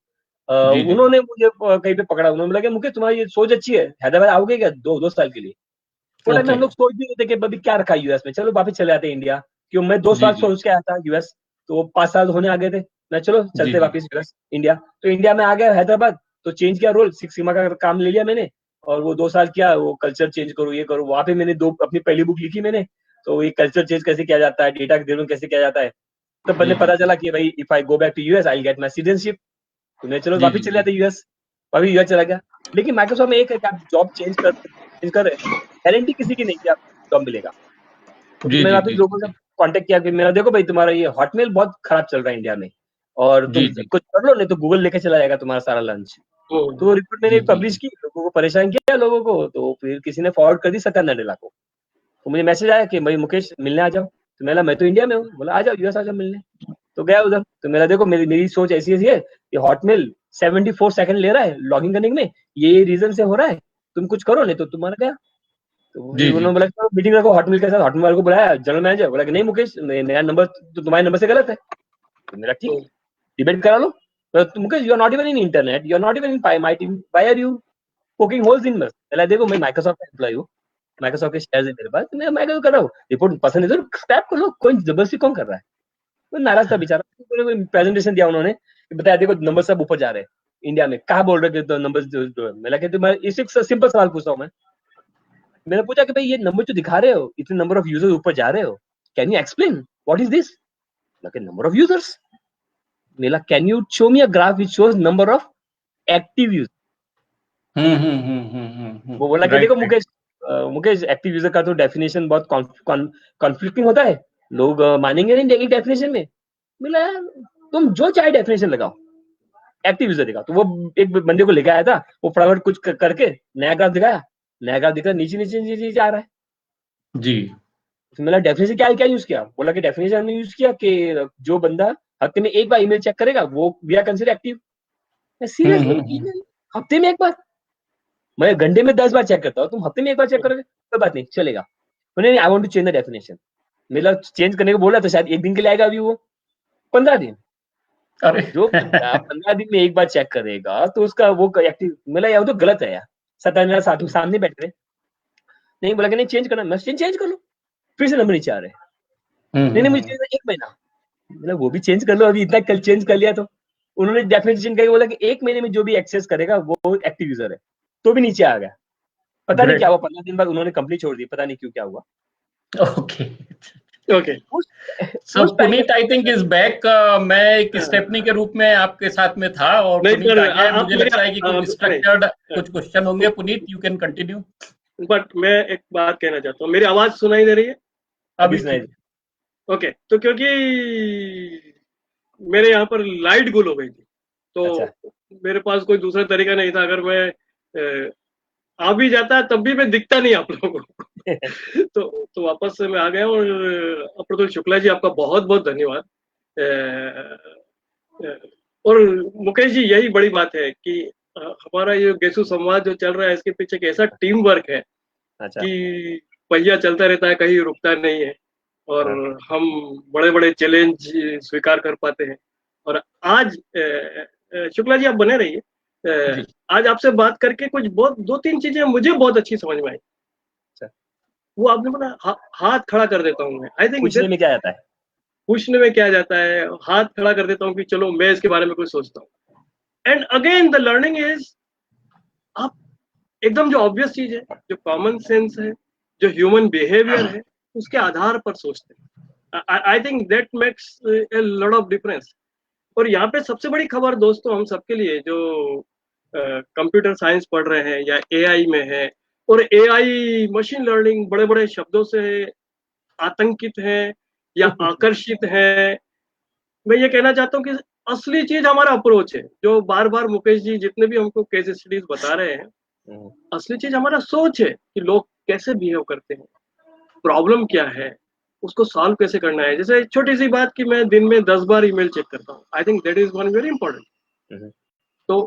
उन्होंने मुझे कहीं पे पकड़ा, उन्होंने बोला कि मुकेश तुम्हारी ये सोच अच्छी है, हैदराबाद आओगे क्या 2 साल के लिए? वो टाइम में हम लोग सोच भी रहे थे कि अभी क्या रखा यूएस में, चलो वापस चले आते इंडिया, क्यों मैं 2 साल सोच के आया था यूएस, तो 5 साल होने आ गए थे, मैं चलो चलते वापस यूएस इंडिया। तो इंडिया में आ गया हैदराबाद, तो चेंज किया रोल, सिक्स सिग्मा का काम ले लिया मैंने, और वो 2 साल किया, वो कल्चर चेंज करो ये करो, वहाँ पे मैंने अपनी पहली बुक लिखी मैंने, तो ये कल्चर चेंज कैसे किया जाता है, डेटा के कैसे किया जाता है, तो पहले पता चला कि भाई if I go back to US I get my citizenship, तो मैं चलो वापस चले जाते यूएस, अभी यूएस चला गया। लेकिन माइक्रोसॉफ्ट में एक है कि आप जॉब चेंज कर गारंटी किसी की नहीं कि आप जॉब मिलेगा। तो मैंने वापस लोगों से कांटेक्ट किया कि मेरा देखो भाई तुम्हारा ये हॉटमेल बहुत खराब चल रहा है इंडिया में, और तुम कुछ कर लो नहीं तो गूगल लेके चला जाएगा तुम्हारा सारा लंच। तो रिपोर्ट मैंने पब्लिश की, लोगों को परेशान किया लोगों को, तो फिर किसी ने फॉरवर्ड कर दी सत्या नडेला को, तो मुझे मैसेज आया कि भाई मुकेश मिलने आ जाओ, तो मैं तो इंडिया में हूँ, बोला आ जाओ यूएस आ जाओ मिलने, तो गया उधर। तो मेरा देखो मेरी सोच ऐसी है कि हॉटमेल 74 सेकंड ले रहा है लॉगिन करने में, ये रीजन से हो रहा है, तुम कुछ करो नहीं तो तुम्हारा गया। तो उन्होंने बोला मीटिंग रखो हॉटमेल के साथ, हॉटमेल वाले को बुलाया, जनरल मैनेजर बोला कि नहीं मुकेश मेरा नंबर तो तुम्हारे नंबर से गलत है, तो मेरा ठीक डिबेट करा लो, तो Mukesh you are not even in internet, you are not even in my team, why are you poking holes in us. पहले देखो मैं माइक्रोसॉफ्ट का एम्प्लॉय हूँ, माइक्रोसॉफ्ट के शेयर्स है मेरे पास, मैं माइक्रोसॉफ्ट कर रहा हूँ, रिपोर्ट पसंद है तो स्क्रैप कर लो, कोई जबरदस्ती कौन कर रहा है। वो नाराज था बेचारा, प्रेजेंटेशन दिया उन्होंने, बताया देखो नंबर सब ऊपर जा रहे हैं इंडिया में, कहाँ बोल रहे थे तो नंबर, मैं लगे मैं इसी सिंपल सवाल पूछता हूँ मैंने पूछा कि भाई ये नंबर जो दिखा रहे हो, इतने नंबर ऑफ यूजर्स ऊपर जा रहे हो, can you explain what is this, number of users, मेरा can you show me a graph which shows number of active user. वो बोला कि देखो मुकेश एक्टिव यूजर का तो डेफिनेशन बहुत कॉन्फ्लिक्टिंग होता है, लोग मानेंगे नहीं एक डेफिनेशन में। मिला तुम जो चाहे डेफिनेशन लगाओ, एक्टिव यूजर दिखा। तो वो एक बंदे को लेके आया था, वो फटाफट कुछ करके नया ग्राफ दिखाया, नया ग्राफ दिख रहा नीचे नीचे नीचे नीचे आ रहा है जी। तो मेरा डेफिनेशन क्या यूज किया, बोला कि डेफिनेशन हमने यूज किया कि जो बंदा हफ्ते में एक बार ईमेल चेक करेगा वो we are consider active. Seriously email हफ्ते में एक बार, मैं घंटे में 10 बार चेक करता हूँ, तुम हफ्ते में एक बार चेक करोगे कोई बात नहीं चलेगा। मैंने I want to change the definition, मेरा चेंज करने को बोला तो शायद एक दिन के लिए आएगा, अभी वो 15 दिन। अरे जो 15 दिन में एक बार चेक करेगा तो उसका वो एक्टिव, मेरा यार तो गलत है यार, सत्या साथ सामने बैठ रहे नहीं, बोला कि नहीं चेंज करना, मैं चेंज कर लो, फिर से नंबर नीचे आ रहे नहीं मुझे 1 महीना, मतलब वो भी चेंज कर लो, अभी इतना कल चेंज कर लिया। तो उन्होंने डेफिनेशन करके बोला कि 1 महीने में जो भी एक्सेस करेगा वो एक्टिव यूजर है, तो भी नीचे आ गया। पता नहीं क्या हुआ, 15 दिन बाद उन्होंने कंपनी छोड़ दी, पता नहीं क्यों क्या हुआ। Okay so Puneet I think is back. मैं एक स्टेपनी के रूप में आपके साथ में था और पुनीत आ गया, मुझे लगता है कि कुछ स्ट्रक्चर्ड कुछ क्वेश्चन होंगे। Puneet you can continue. But मैं एक बात कहना चाहता हूँ, मेरी आवाज सुनाई दे रही है अभी सुनाई? ओके, तो क्योंकि मेरे यहाँ पर लाइट गुल हो गई थी, तो मेरे पास कोई दूसरा तरीका नहीं था, अगर मैं आ भी जाता है तब भी मैं दिखता नहीं आप लोगों को तो वापस से मैं आ गया। और अप्रतुल शुक्ला जी आपका बहुत बहुत धन्यवाद। और मुकेश जी यही बड़ी बात है कि हमारा ये गेसु संवाद जो चल रहा है इसके पीछे एक ऐसा टीम वर्क है कि पहिया चलता रहता है, कहीं रुकता नहीं है, और हम बड़े बड़े चैलेंज स्वीकार कर पाते हैं। और आज शुक्ला जी आप बने रहिए, आज आपसे बात करके कुछ बहुत 2-3 चीजें मुझे बहुत अच्छी समझ में आई। वो आपने बोला हाथ खड़ा कर देता हूँ मैं, आई थिंक पूछने में क्या जाता है, पूछने में क्या जाता है, हाथ खड़ा कर देता हूँ कि चलो मैं इसके बारे में कुछ सोचता हूँ। And again the learning is, आप एकदम जो ऑब्वियस चीज है, जो कॉमन सेंस है, जो ह्यूमन बिहेवियर है, उसके आधार पर सोचते हैं। आई think that makes a lot of difference. और यहाँ पे सबसे बड़ी खबर दोस्तों हम सबके लिए जो कंप्यूटर साइंस पढ़ रहे हैं या एआई में है, और एआई मशीन लर्निंग बड़े बड़े शब्दों से आतंकित है या आकर्षित है, मैं ये कहना चाहता हूँ कि असली चीज हमारा अप्रोच है, जो बार बार मुकेश जी जितने भी हमको केस स्टडीज बता रहे हैं, असली चीज हमारा सोच है कि लोग कैसे बिहेव करते हैं, प्रॉब्लम क्या है, उसको सॉल्व कैसे करना है। जैसे छोटी सी बात कि मैं दिन में 10 बार ईमेल चेक करता हूँ, आई think that is one very important. तो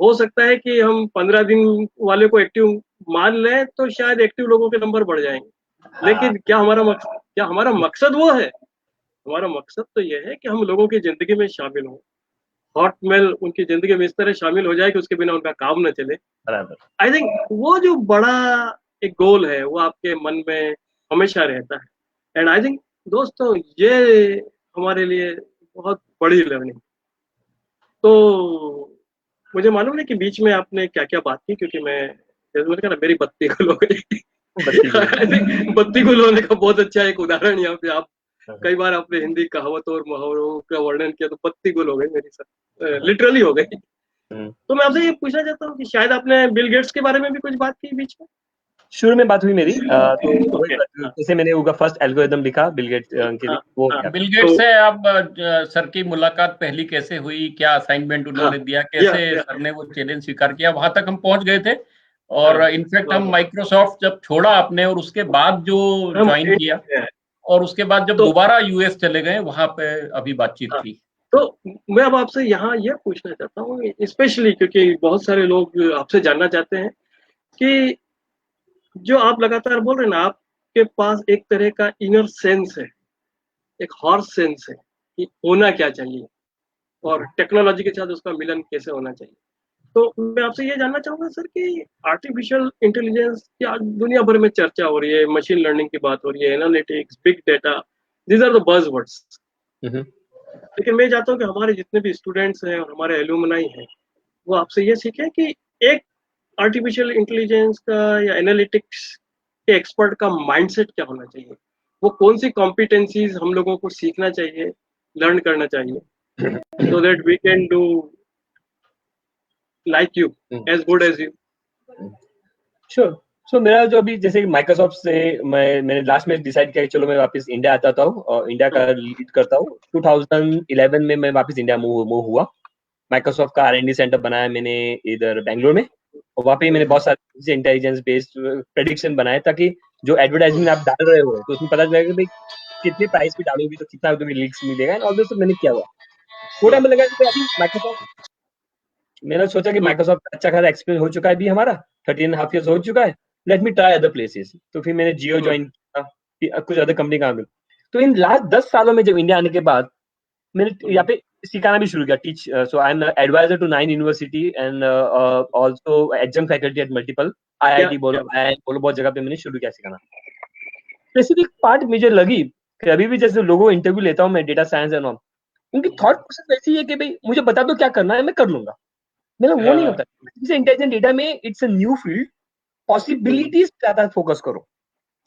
हो सकता है कि हम 15 दिन वाले को एक्टिव मान लें तो शायद एक्टिव लोगों के नंबर बढ़ जाएंगे, लेकिन क्या हमारा मकसद वो है? हमारा मकसद तो ये है कि हम लोगों की जिंदगी में शामिल हों, हॉटमेल उनकी जिंदगी में इस तरह शामिल हो जाए कि उसके बिना उनका काम न चले। बराबर। आई थिंक वो जो बड़ा एक गोल है वो आपके मन में हमेशा रहता है। एंड आई थिंक दोस्तों ये हमारे लिए बहुत बड़ी लर्निंग। तो मुझे मालूम नहीं कि बीच में आपने क्या क्या बात की, क्योंकि जैसे मैंने कहा ना, मेरी बत्ती गुल हो गई। बत्ती गुल होने का बहुत अच्छा एक उदाहरण यहाँ पे आप कई बार आपने हिंदी कहावतों और मुहावरों का वर्णन किया, तो बत्ती गुल हो गई मेरी सर, लिटरली हो गई। तो मैं आपसे ये पूछना चाहता हूँ कि शायद आपने बिल गेट्स के बारे में भी कुछ बात की बीच में? शुरू में बात हुई मेरी, तो जैसे मैंने उनका फर्स्ट एल्गोरिथम लिखा बिल गेट्स के लिए, वो बिल गेट्स से आप सर की मुलाकात पहली कैसे हुई, क्या असाइनमेंट उन्होंने दिया, कैसे सर ने वो चैलेंज स्वीकार किया, वहां तक हम पहुंच गए थे। और इनफैक्ट हम माइक्रोसॉफ्ट जब छोड़ा आपने और उसके बाद जो ज्वाइन किया और उसके बाद जब दोबारा यूएस चले गए, वहां पे अभी बातचीत थी। तो मैं अब आपसे यहाँ ये पूछना चाहता हूँ, स्पेशली क्योंकि बहुत सारे लोग आपसे जानना चाहते हैं कि जो आप लगातार बोल रहे हैं ना, आपके पास एक तरह का इनर सेंस है, एक हॉर्स सेंस है कि होना क्या चाहिए और टेक्नोलॉजी के साथ उसका मिलन कैसे होना चाहिए। तो मैं आपसे ये जानना चाहूंगा सर कि आर्टिफिशियल इंटेलिजेंस की आज दुनिया भर में चर्चा हो रही है, मशीन लर्निंग की बात हो रही है, analytics, big data, these are the buzzwords. लेकिन मैं चाहता हूँ कि हमारे जितने भी स्टूडेंट्स हैं और हमारे एलुमनाई हैं, वो आपसे ये सीखें कि एक आर्टिफिशियल इंटेलिजेंस का या एनालिटिक्स के एक्सपर्ट का माइंडसेट क्या होना चाहिए, वो कौन सी कॉम्पिटेंसीज हम लोगों को सीखना चाहिए, लर्न करना चाहिए, so that we can do like you, as good as you. Sure. So मेरा जो अभी जैसे माइक्रोसॉफ्ट से मैंने लास्ट में डिसाइड किया कि चलो मैं वापस इंडिया आता हूँ और इंडिया का लीड करता हूँ। 2011 में मैं वापस इंडिया मूव हुआ। माइक्रोसॉफ्ट का R&D सेंटर बनाया मैंने इधर बेंगलोर में, और वहाँ पे मैंने बहुत सारे इंटेलिजेंस बेस्ड प्रेडिक्शन बनाए ताकि जो एडवर्टाइजमेंट आप डाल रहे हो तो उसमें पता चलेगा कि भाई कितने प्राइस पे डालोगे तो कितना तुम्हें लीक्स मिलेगा। और ऑब्वियसली मैंने किया हुआ वो टाइम में लगा कि अभी माइक्रोसॉफ्ट, मैंने सोचा कि माइक्रोसॉफ्ट का अच्छा खासा एक्सपीरियंस हो चुका है अभी हमारा 13.5 years हो चुका है, let me try other places. तो फिर मैंने जियो ज्वाइन किया, कुछ अदर कंपनी काम। तो इन लास्ट 10 सालों में जब इंडिया आने के बाद मैंने यहाँ पे सिखाना भी शुरू किया, teach. So I am advisor to 9 university and also adjunct faculty at multiple IIT बोलो बहुत जगह पे मैंने शुरू किया सिखाना। स्पेसिफिक पार्ट मुझे लगी कि अभी भी जैसे लोगों इंटरव्यू लेता हूँ मैं डेटा साइंस एंड ऑल, उनकी थॉट प्रोसेस ऐसी है कि भाई मुझे बता दो क्या करना है, मैं कर लूंगा। मेरा वो नहीं होता। जैसे इंटेलिजेंट डेटा में it's a new field, possibilities ज्यादा फोकस करो।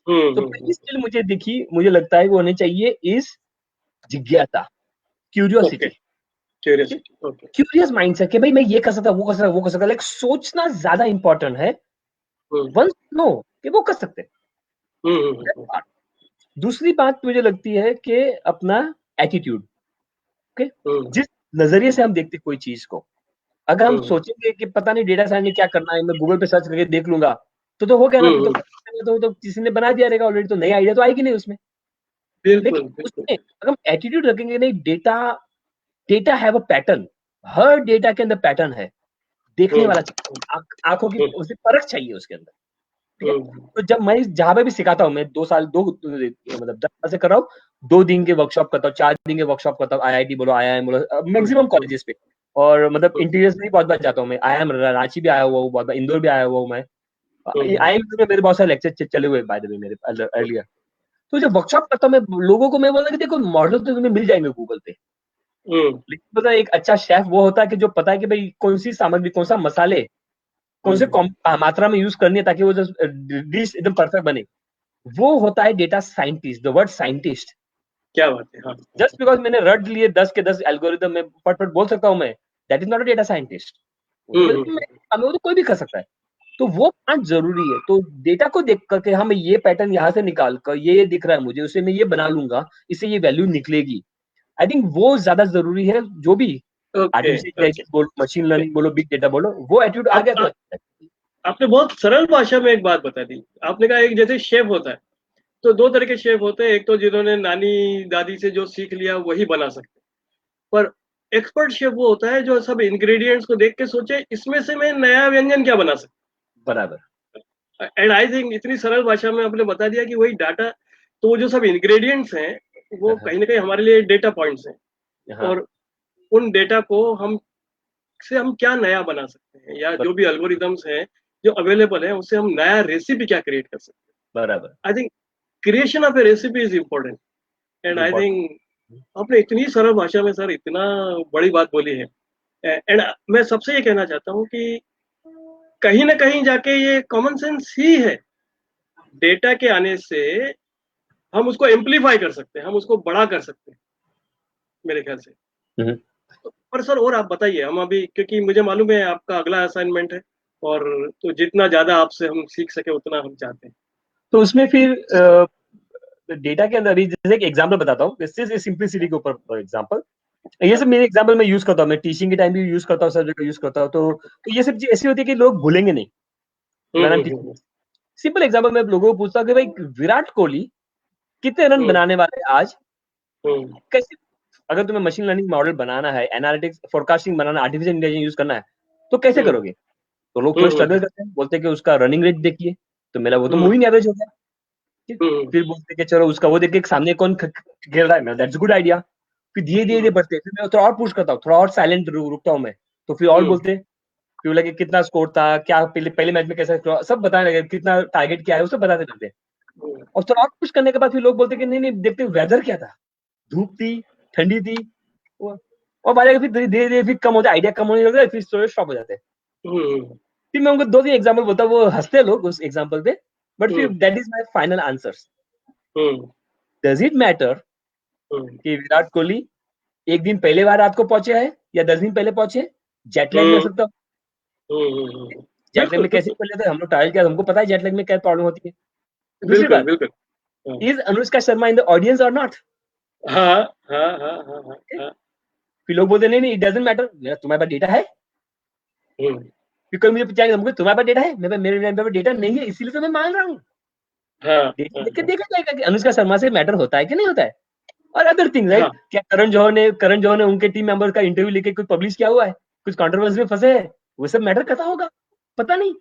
तो पहली स्किल मुझे दिखी, मुझे लगता है वो होनी चाहिए इज जिज्ञासा, क्यूरियोसिटी, क्यूरियस माइंडसेट कि भाई मैं ये कर सकता, वो कर सकता, वो कर सकता। लाइक सोचना ज्यादा इंपॉर्टेंट है, वंस नो कि वो कर सकते। दूसरी बात मुझे लगती है कि अपना एटीट्यूड, जिस नजरिए से हम देखते कोई चीज को, अगर हम सोचेंगे कि पता नहीं डेटा साइंस में क्या करना है, मैं गूगल पे सर्च करके देख लूंगा तो हो गया ना, तो किसी ने बना दिया रहेगा ऑलरेडी, तो नई आइडिया तो आएगी नहीं उसमें। लेकिन उसमें अगर हम एटीट्यूड रखेंगे, नहीं data have a pattern, her data के अंदर पैटर्न है, देखने वाला आंखों की उसे परख चाहिए उसके अंदर। तो जब मैं जहां पे भी सिखाता हूँ, मैं 2 साल मतलब 10 साल से कर रहा हूँ, 2 दिन के वर्कशॉप करता हूँ, 4 दिन के वर्कशॉप करता हूँ, IIT बोलो, IIM बोलो, मैक्सिमम कॉलेजेस पे, और मतलब इंटीरियर्स में बहुत बार जाता हूँ मैं। IIM रांची भी आया हुआ हूँ, बहुत बार इंदौर भी आया हुआ हूँ मैं। IIM में मेरे बहुत सारे लेक्चर चले हुए बाय द वे मेरे अर्लियर। तो जब वर्कशॉप करता हूँ मैं लोगों को, मैं बोलता कि देखो मॉडल तो तुम्हें मिल जाएंगे गूगल पे, लेकिन पता है एक अच्छा शेफ वो होता है कि जो पता है कि भाई कौन सी सामग्री, कौन सा मसाले, कौन से मात्रा में यूज करनी है ताकि वो डिश एकदम परफेक्ट बने। वो होता है data scientist, the word scientist. क्या बात है। हाँ। जस्ट बिकॉज मैंने रट लिए 10 के 10 एल्गोरिदम में फट बोल सकता हूँ मैं, that is not a data scientist. वो तो कोई भी कर सकता है। तो वो पार्ट जरूरी है। तो डेटा को देख करके हमें ये पैटर्न यहाँ से निकाल कर ये दिख रहा है मुझे, उसे मैं ये बना लूंगा, इससे ये वैल्यू निकलेगी। आई थिंक वो ज्यादा जरूरी है। जो भी आर्टिफिशियल इंटेलिजेंस बोलो, मशीन लर्निंग बोलो, बिग डेटा बोलो, वो एटीट्यूड आ गया तो आपने बहुत सरल भाषा में एक बात बता दी। आपने कहा एक जैसे शेफ होता है, तो 2 तरह के शेफ होते हैं, एक तो जिन्होंने नानी दादी से जो सीख लिया वही बना सकते, पर एक्सपर्ट शेफ वो होता है जो सब इंग्रेडिएंट्स को देख के सोचे इसमें से मैं नया व्यंजन क्या बना सकता। बराबर। एंड आई थिंक इतनी सरल भाषा में आपने बता दिया कि वही डाटा, तो वो जो सब इंग्रेडिएंट्स हैं वो कहीं ना कहीं हमारे लिए डेटा पॉइंट्स हैं, और उन डेटा को हम क्या नया बना सकते हैं, या जो भी एल्गोरिदम्स हैं जो अवेलेबल है उससे हम नया रेसिपी क्या क्रिएट कर सकते हैं। बराबर। I think creation of A recipe is important, and I think आपने इतनी सरल भाषा में सर इतना बड़ी बात बोली है। एंड मैं सबसे ये कहना चाहता हूँ कि कहीं ना कहीं जाके ये कॉमन सेंस ही है, डेटा के आने से हम उसको एम्पलीफाई कर सकते हैं, हम उसको बड़ा कर सकते हैं मेरे ख्याल से। पर सर और आप बताइए, हम अभी, क्योंकि मुझे मालूम है आपका अगला असाइनमेंट है, और तो जितना ज्यादा आपसे हम सीख सके उतना हम चाहते हैं। तो उसमें फिर डेटा के अंदर जैसे एक एग्जांपल बताता हूँ, सिंपलिसिटी के ऊपर एग्जांपल, ये सब मेरे एग्जांपल में यूज करता हूँ, मैं टीचिंग के टाइम भी यूज करता हूँ, सब जगह यूज करता हूँ। तो ये सब चीज ऐसी होती है कि लोग भूलेंगे नहीं। सिंपल एग्जांपल मैं लोगों को पूछता हूँ कि भाई विराट कोहली कितने रन बनाने वाले आज, कैसे, अगर तुम्हें मशीन लर्निंग मॉडल बनाना है, एनालिटिक्स फोरकास्टिंग बनाना, आर्टिफिशियल इंटेलिजेंस यूज करना है, तो कैसे करोगे? तो लोग थोड़ा स्ट्रगल करते हैं, बोलते हैं कि उसका रनिंग रेट देखिए, तो मेरा वो तो मूविंग एवरेज हो गया। फिर बोलते कि चलो उसका वो देखिए सामने कौन खेल रहा है, दैट्स गुड आइडिया। फिर धीरे धीरे बढ़ते, फिर मैं थोड़ा और पुश करता हूँ, थोड़ा और साइलेंट रुकता हूँ मैं, तो फिर और बोलते, फिर लगे कितना स्कोर था, क्या पहले मैच में कैसा, सब बताने लगे, कितना टारगेट क्या है, वो सब बताते रहते। और थोड़ा और पुश करने के बाद फिर लोग बोलते कि नहीं देखते वेदर क्या था, धूप थी, ठंडी थी, और बारे फिर धीरे धीरे फिर कम हो जाए, आइडिया कम होने लगता है, फिर स्टॉप हो जाते हैं। फिर मैं उनको 2-3 एग्जांपल बोलता हूँ, वो हंसते लोग उस एग्जांपल पे, बट फिर that is my final answers. Does it matter कि विराट कोहली एक दिन पहले बार रात को पहुंचे है या 10 दिन पहले पहुंचे? जेटलैग में हो सकता है। जेटलैग में कैसे पहले थे हम लोग ट्रायल किया, हमको पता है जेटलैग में क्या प्रॉब्लम होती है। दूसरी बात, is Anushka Sharma in the audience और नॉट? फिर लोग बोलते नहीं इट डजंट मैटर, तुम्हारे पास डेटा है। फिर कोई मुझे पूछेगा तुम्हारे पास डेटा है, मेरे पास डेटा नहीं है, इसीलिए तो मैं मान रहा हूँ। देखा जाएगा कि अनुष्का शर्मा से मैटर होता है कि नहीं होता है, और अदर थिंग राइट। क्या करण जौहर ने उनके टीम मेंबर का इंटरव्यू लेके कुछ पब्लिश किया हुआ है, कुछ कंट्रोवर्सी में फंसे हैं, वो सब मैटर करता होगा? पता नहीं,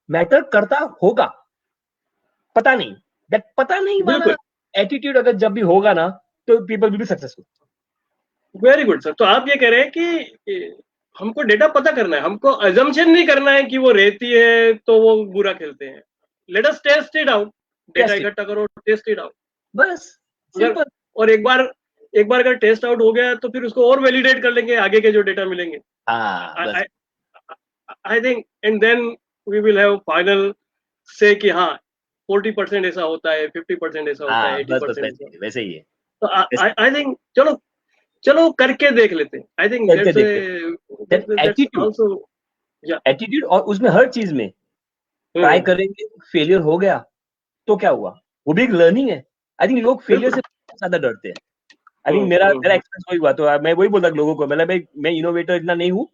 मैटर करता होगा, पता नहीं, दैट पता नहीं वाला एटीट्यूड अगर जब भी होगा ना, तो people will be successful. Very good sir. तो आप ये कह रहे हैं कि हमको डेटा पता करना है, हमको अजम्पशन नहीं करना है कि वो रहती है तो वो बुरा खेलते हैं। Let us test it out, data इकट्ठा करो, टेस्ट इट आउट, बस सिंपल। और एक बार अगर टेस्ट आउट हो गया तो फिर उसको और वैलिडेट कर लेंगे आगे के जो डेटा मिलेंगे। I think and then we will have final say कि हाँ 40% ऐसा होता है, 50% ऐसा होता है, 80% वैसे ही है। तो आई थिंक चलो करके देख लेते हैं। आई थिंक एटीट्यूड, और उसमें हर चीज में ट्राई करेंगे, फेलियर हो गया तो क्या हुआ, वो भी एक लर्निंग है। आई थिंक लोग फेलियर से ज्यादा डरते हैं। आई थिंक मेरा एक्सपीरियंस वही हुआ, तो मैं वही बोलता लोगों को, मतलब मैं इनोवेटर इतना नहीं हूँ,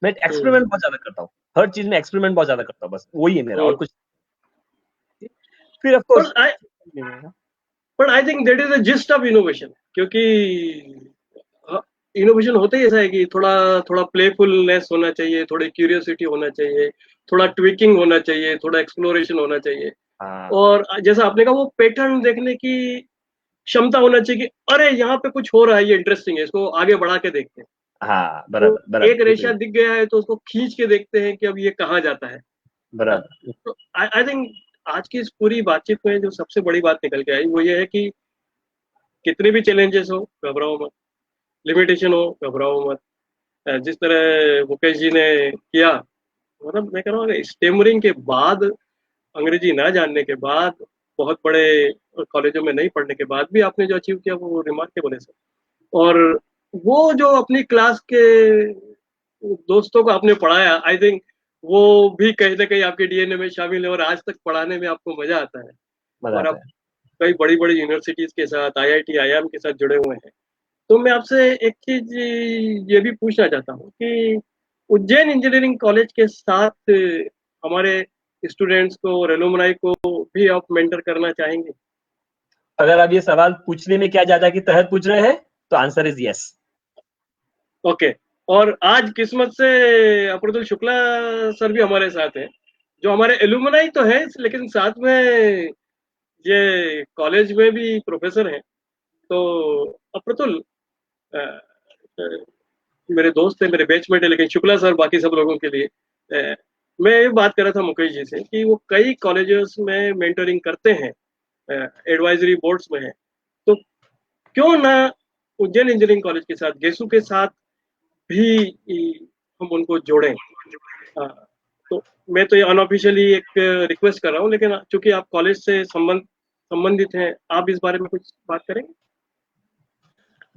मैं एक्सपेरिमेंट बहुत ज्यादा करता हूँ, हर चीज में एक्सपेरिमेंट बहुत ज्यादा करता हूँ, बस वही है मेरा, और कुछ। फिर of course but I think that is the gist of innovation, क्योंकि इनोवेशन होता ही ऐसा है कि थोड़ा प्लेफुलनेस होना चाहिए, थोड़ी क्यूरियोसिटी होना चाहिए, थोड़ा ट्विकिंग होना चाहिए, थोड़ा एक्सप्लोरेशन होना चाहिए, और जैसा आपने कहा वो पैटर्न देखने की क्षमता होना चाहिए कि अरे यहाँ पे कुछ हो रहा है, ये इंटरेस्टिंग है, इसको आगे बढ़ा के देखते हैं। बराबर, एक रेशा दिख गया है तो उसको खींच के देखते हैं कि अब ये कहाँ जाता है। बराबर। तो आई थिंक आज की इस पूरी बातचीत में जो सबसे बड़ी बात निकल के आई वो ये है कि कितने भी चैलेंजेस हो घबराओ मत, लिमिटेशन हो घबराओ मत। जिस तरह मुकेश जी ने किया, मतलब मैं कह रहा हूँ स्टेमरिंग के बाद, अंग्रेजी ना जानने के बाद, बहुत बड़े कॉलेजों में नहीं पढ़ने के बाद भी आपने जो अचीव किया वो रिमार्केबल है सर। और वो जो अपनी क्लास के दोस्तों को आपने पढ़ाया, आई थिंक वो भी कहीं ना कहीं आपके डीएनए में शामिल है, और आज तक पढ़ाने में आपको मजा आता है। और आप कई बड़ी बड़ी यूनिवर्सिटीज के साथ, आईआईटी आईआईएम के साथ जुड़े हुए हैं। तो मैं आपसे एक चीज ये भी पूछना चाहता हूँ कि उज्जैन इंजीनियरिंग कॉलेज के साथ हमारे स्टूडेंट्स को और एलुमनाई को भी आप मेंटर करना चाहेंगे? अगर आप ये सवाल पूछने में क्या ज्यादा की तहत पूछ रहे हैं तो आंसर इज यस। ओके। और आज किस्मत से अप्रतुल शुक्ला सर भी हमारे साथ हैं, जो हमारे एलुमनाई तो है, लेकिन साथ में ये कॉलेज में भी प्रोफेसर हैं। तो अप्रतुल मेरे दोस्त है, मेरे बैचमेट है, लेकिन शुक्ला सर बाकी सब लोगों के लिए मैं ये बात कर रहा था मुकेश जी से कि वो कई कॉलेजेस में मेंटरिंग करते हैं, एडवाइजरी बोर्ड्स में है, तो क्यों ना उज्जैन इंजीनियरिंग कॉलेज के साथ, गेसू के साथ भी हम उनको जोड़ें। तो मैं तो ये अनऑफिशियली एक रिक्वेस्ट कर रहा हूँ, लेकिन चूंकि आप कॉलेज से संबंधित हैं, आप इस बारे में कुछ बात करेंगे?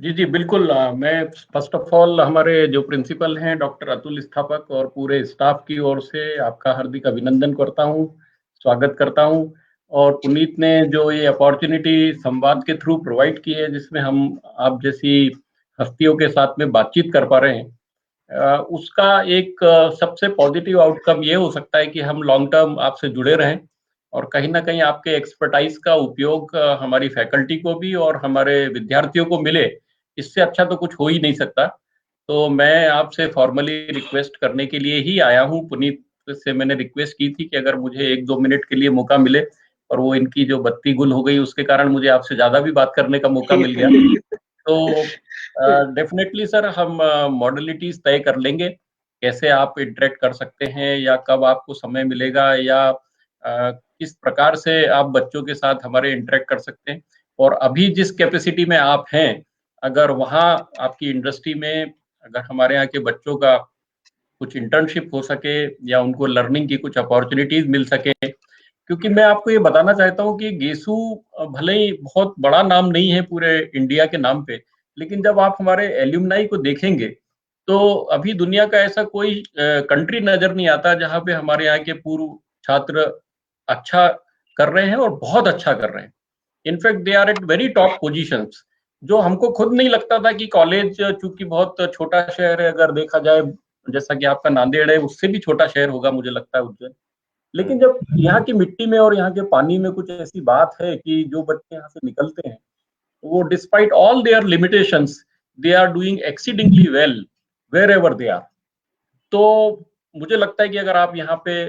जी जी बिल्कुल। मैं फर्स्ट ऑफ ऑल हमारे जो प्रिंसिपल हैं डॉक्टर अतुल स्थापक और पूरे स्टाफ की ओर से आपका हार्दिक अभिनंदन करता हूँ, स्वागत करता हूँ। और पुनीत ने जो ये अपॉर्चुनिटी संवाद के थ्रू प्रोवाइड की है, जिसमें हम आप जैसी हस्तियों के साथ में बातचीत कर पा रहे हैं, उसका एक सबसे पॉजिटिव आउटकम ये हो सकता है कि हम लॉन्ग टर्म आपसे जुड़े रहें और कहीं ना कहीं आपके एक्सपर्टाइज का उपयोग हमारी फैकल्टी को भी और हमारे विद्यार्थियों को मिले। इससे अच्छा तो कुछ हो ही नहीं सकता। तो मैं आपसे फॉर्मली रिक्वेस्ट करने के लिए ही आया हूँ। पुनीत से मैंने रिक्वेस्ट की थी कि अगर मुझे 1-2 मिनट के लिए मौका मिले, और वो इनकी जो बत्ती गुल हो गई उसके कारण मुझे आपसे ज्यादा भी बात करने का मौका मिल गया। तो डेफिनेटली सर, हम मॉडलिटीज तय कर लेंगे, कैसे आप इंटरेक्ट कर सकते हैं या कब आपको समय मिलेगा, या किस प्रकार से आप बच्चों के साथ हमारे इंटरेक्ट कर सकते हैं। और अभी जिस कैपेसिटी में आप हैं, अगर वहाँ आपकी इंडस्ट्री में अगर हमारे यहाँ के बच्चों का कुछ इंटर्नशिप हो सके या उनको लर्निंग की कुछ अपॉर्चुनिटीज मिल सके, क्योंकि मैं आपको ये बताना चाहता हूँ कि गेसू भले ही बहुत बड़ा नाम नहीं है पूरे इंडिया के नाम पे, लेकिन जब आप हमारे एल्यूमनाई को देखेंगे तो अभी दुनिया का ऐसा कोई कंट्री नजर नहीं आता जहाँ पे हमारे यहाँ के पूर्व छात्र अच्छा कर रहे हैं और बहुत अच्छा कर रहे हैं। In fact they are at very top positions, जो हमको खुद नहीं लगता था कि कॉलेज चूंकि बहुत छोटा शहर है, अगर देखा जाए जैसा कि आपका नांदेड़ है उससे भी छोटा शहर होगा मुझे लगता है उज्जैन, लेकिन जब यहाँ की मिट्टी में और यहाँ के पानी में कुछ ऐसी बात है कि जो बच्चे यहाँ से निकलते हैं वो despite all their limitations they are doing exceedingly well wherever they are. तो मुझे लगता है कि अगर आप यहाँ पे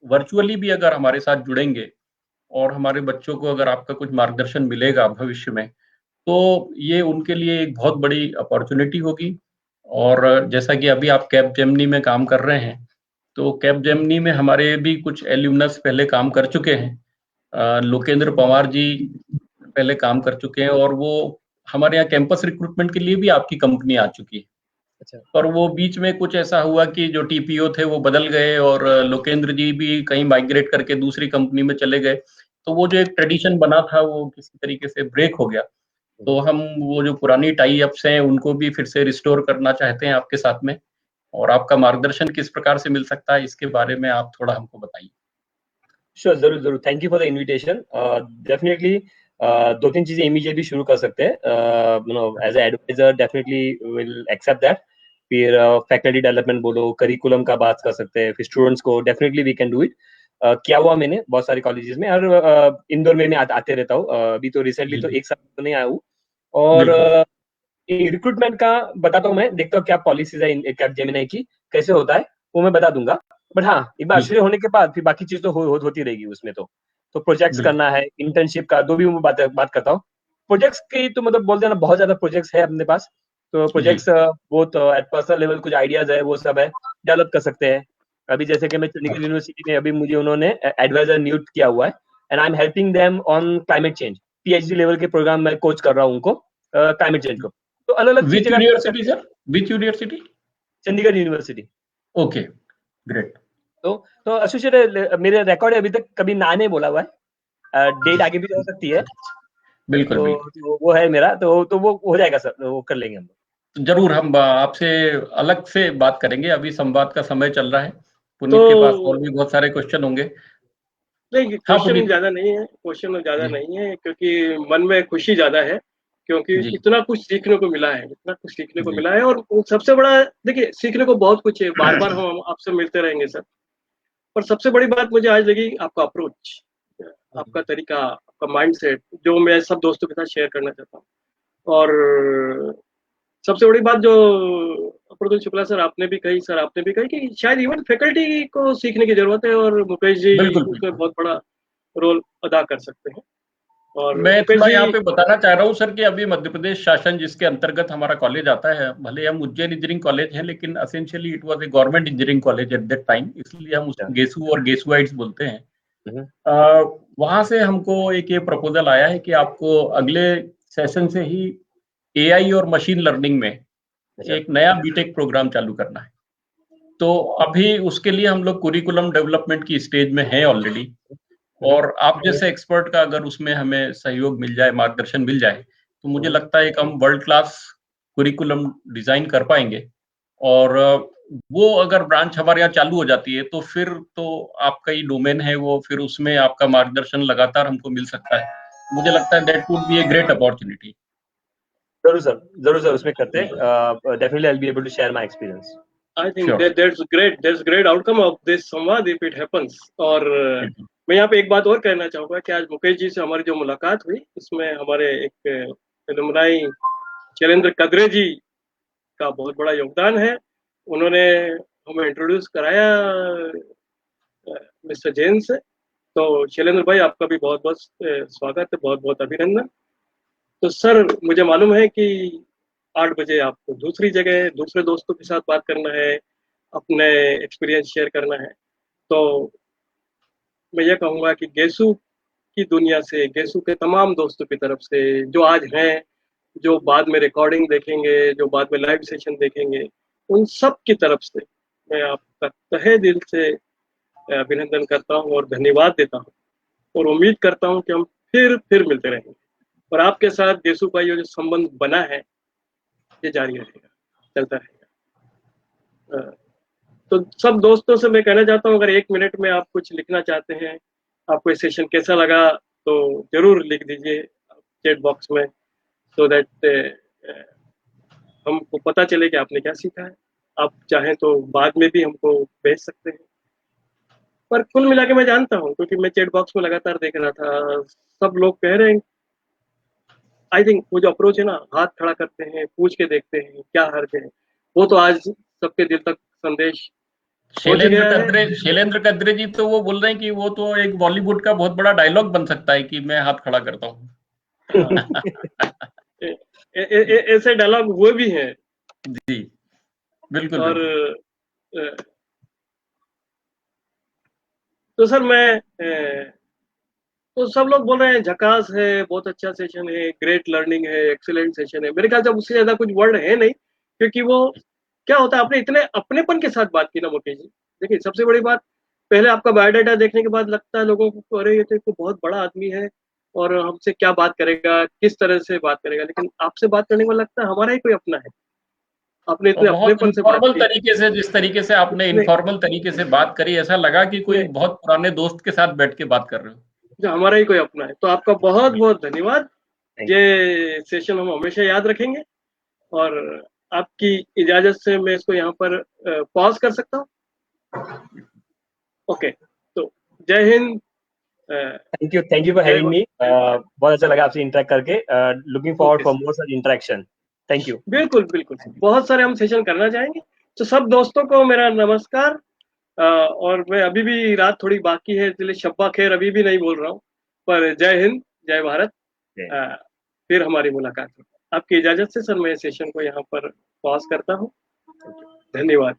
वर्चुअली भी अगर हमारे साथ जुड़ेंगे और हमारे बच्चों को अगर आपका कुछ मार्गदर्शन मिलेगा भविष्य में, तो ये उनके लिए एक बहुत बड़ी अपॉर्चुनिटी होगी। और जैसा कि अभी आप कैप जेमिनी में काम कर रहे हैं, तो कैप जेमिनी में हमारे भी कुछ एल्यूमनस पहले काम कर चुके हैं। लोकेंद्र पवार जी पहले काम कर चुके हैं और वो हमारे यहाँ कैंपस रिक्रूटमेंट के लिए भी आपकी कंपनी आ चुकी है। अच्छा। पर वो बीच में कुछ ऐसा हुआ कि जो टीपीओ थे वो बदल गए और लोकेंद्र जी भी कहीं माइग्रेट करके दूसरी कंपनी में चले गए, तो वो जो एक ट्रेडिशन बना था वो किसी तरीके से ब्रेक हो गया। तो हम वो जो पुरानी टाई अप्स हैं उनको भी फिर से रिस्टोर करना चाहते हैं आपके साथ में, और आपका मार्गदर्शन किस प्रकार से मिल सकता है इसके बारे में आप थोड़ा हमको बताइए। श्योर, जरूर जरूर। Thank you for the invitation. Definitely 2-3 चीजें इमीडिएटली शुरू कर सकते हैं। As advisor definitely will accept that. फिर फैकल्टी डेवलपमेंट बोलो, करिकुलम का बात कर सकते हैं, फिर स्टूडेंट्स को definitely we can do it. किया हुआ मैंने बहुत सारे कॉलेजेस में, और इंदौर में मैं आते रहता हूँ। अभी तो रिसेंटली तो एक साल तो नहीं आया हूँ। और रिक्रूटमेंट का बताता हूँ, मैं देखता हूँ क्या पॉलिसीज है कैपजेमिनी की, कैसे होता है वो मैं बता दूंगा। बट हाँ, एक बार आश्चर्य होने के बाद फिर बाकी चीज तो होती रहेगी उसमें। तो प्रोजेक्ट्स करना है, इंटर्नशिप का दो भी मैं बात करता हूँ। प्रोजेक्ट्स की तो मतलब बोलते हैं ना, बहुत ज्यादा प्रोजेक्ट्स है अपने पास। तो प्रोजेक्ट्स बहुत एट पर्सनल लेवल कुछ आइडियाज है, वो सब है, डेवलप कर सकते हैं। अभी जैसे कि मैं चंडीगढ़ यूनिवर्सिटी में, अभी मुझे उन्होंने एडवाइजर नियुक्त किया हुआ है, and I am helping them on climate change. PhD level के प्रोग्राम में कोच कर रहा हूँ उनको, क्लाइमेट चेंज को। तो अलग अलग which university sir? Which university? Chandigarh university. Okay, great. तो एसोसिएट मेरे रिकॉर्ड अभी तक कभी ना नहीं बोला हुआ है। डेट आगे भी हो सकती है। बिल्कुल तो वो है मेरा, तो वो हो जाएगा सर, वो कर लेंगे हम। जरूर हम आपसे अलग से बात करेंगे, अभी संवाद का समय चल रहा है। पुनीत तो के पास और भी बहुत सारे क्वेश्चन होंगे। नहीं, हाँ क्वेश्चन पुनीत ज्यादा नहीं है, क्वेश्चन ज्यादा जी नहीं है, क्योंकि मन में खुशी ज्यादा है, क्योंकि जी इतना कुछ सीखने को मिला है, इतना कुछ सीखने को जी मिला है। और सबसे बड़ा, देखिए, सीखने को बहुत कुछ है, बार बार हम आपसे मिलते रहेंगे सर। पर सबसे बड़ी बात मुझे आज लगी आपका अप्रोच, आपका तरीका, आपका माइंडसेट, जो मैं सब दोस्तों के साथ शेयर करना चाहता हूँ। और सबसे बड़ी बात जो अप्रतुल शुक्ला सर आपने भी कही, सर आपने भी कही कि शायद इवन फैकल्टी को सीखने की जरूरत है और मुकेश जी बिल्कुल उसमें बहुत बड़ा रोल अदा कर सकते हैं। और मैं मुकेश थोड़ा जी, यहाँ पे बताना चाह रहा हूँ सर कि अभी मध्य प्रदेश शासन जिसके अंतर्गत हमारा कॉलेज आता है, भले हम उज्जैन इंजीनियरिंग कॉलेज है, लेकिन essentially it was a government engineering college at that time, इसलिए हम उसको गेसू और गेसुआइट्स बोलते हैं। वहां से हमको एक ये प्रपोजल आया है कि आपको अगले सेशन से ही एआई और मशीन लर्निंग में एक नया बीटेक प्रोग्राम चालू करना है। तो अभी उसके लिए हम लोग कुरिकुलम डेवलपमेंट की स्टेज में हैं ऑलरेडी, और आप जैसे एक्सपर्ट का अगर उसमें हमें सहयोग मिल जाए, मार्गदर्शन मिल जाए, तो मुझे लगता है कि हम वर्ल्ड क्लास कुरिकुलम डिजाइन कर पाएंगे। और वो अगर ब्रांच हमारे यहाँ चालू हो जाती है तो फिर तो आपका ही डोमेन है वो, फिर उसमें आपका मार्गदर्शन लगातार हमको मिल सकता है। मुझे लगता है that would be a great opportunity. जरूर सर उसमें करते हैं। Definitely I will be able to share my experience. I think there's great outcome of this संवाद if it happens। और मैं यहाँ पे एक बात और कहना चाहूंगा कि आज मुकेश जी से हमारी जो मुलाकात हुई, इसमें हमारे एक फिल्मनाई शैलेंद्र कदरे जी का बहुत बड़ा योगदान है। उन्होंने हमें इंट्रोड्यूस कराया मिस्टर जैन से। तो शैलेंद्र भाई आपका भी बहुत बहुत स्वागत है, बहुत बहुत अभिनंदन। तो सर मुझे मालूम है कि 8 बजे आपको दूसरी जगह दूसरे दोस्तों के साथ बात करना है, अपने एक्सपीरियंस शेयर करना है। तो मैं ये कहूँगा कि गेसू की दुनिया से, गेसू के तमाम दोस्तों की तरफ से, जो आज हैं, जो बाद में रिकॉर्डिंग देखेंगे, जो बाद में लाइव सेशन देखेंगे, उन सब की तरफ से मैं आपका तहे दिल से अभिनंदन करता हूँ और धन्यवाद देता हूँ। और उम्मीद करता हूँ कि हम फिर मिलते रहेंगे और आपके साथ गेसू का ये जो संबंध बना है ये जारी रहेगा, चलता रहेगा। तो सब दोस्तों से मैं कहना चाहता हूँ, अगर 1 मिनट में आप कुछ लिखना चाहते हैं, आपको ये सेशन कैसा लगा, तो जरूर लिख दीजिए चैट बॉक्स में, सो दैट हमको पता चले कि आपने क्या सीखा है। आप चाहें तो बाद में भी हमको भेज सकते हैं। पर कुल मिला के मैं जानता हूँ, क्योंकि मैं चैट बॉक्स में लगातार देख रहा था, सब लोग कह रहे हैं, आई थिंक वो जो अप्रोच है ना, हाथ खड़ा करते हैं, पूछ के देखते हैं क्या हर्ज है, वो तो आज सबके दिल तक संदेश पहुंच गया है। शैलेंद्र कद्रे जी तो वो बोल रहे हैं कि वो तो एक बॉलीवुड का बहुत बड़ा डायलॉग बन सकता है कि मैं हाथ खड़ा करता हूँ। ऐसे डायलॉग हुए भी हैं जी बिल्कुल। और तो सर मैं तो सब लोग बोल रहे हैं झकास है, बहुत अच्छा सेशन है, ग्रेट लर्निंग है, एक्सीलेंट सेशन है। मेरे ख्याल से उससे ज्यादा कुछ वर्ड है नहीं, क्योंकि वो क्या होता है, आपने इतने अपनेपन के साथ बात की ना मुकेश जी। देखिए सबसे बड़ी बात, पहले आपका बायोडाटा देखने के बाद लगता है लोगों को, अरे ये तो बहुत बड़ा आदमी है और हमसे क्या बात करेगा, किस तरह से बात करेगा, लेकिन आपसे बात करने में लगता है हमारा ही कोई अपना है। आपने और इतने बहुत अपनेपन से बात इनफॉर्मल की, तरीके से, जिस तरीके से आपने इनफॉर्मल तरीके से बात करी, ऐसा लगा कि कोई बहुत पुराने दोस्त के साथ बैठ के बात कर रहे हो, जो हमारा ही कोई अपना है। तो आपका बहुत बहुत धन्यवाद। ये सेशन हम हमेशा याद रखेंगे और आपकी इजाजत से मैं इसको यहाँ पर पॉज कर सकता हूँ। ओके, तो जय Hind. Thank you for having मी। बहुत अच्छा लगा आपसे इंटरेक्ट करके। Looking forward for more such interaction. Thank you. बिल्कुल बिल्कुल, बहुत सारे हम सेशन करना चाहेंगे। तो सब दोस्तों को मेरा नमस्कार। और मैं अभी भी रात थोड़ी बाकी है, इसलिए शब्बा खैर अभी भी नहीं बोल रहा हूँ, पर जय हिंद, जय भारत। फिर हमारी मुलाकात होगी। आपकी इजाजत से सर मैं सेशन को यहाँ पर पॉज करता हूँ। धन्यवाद।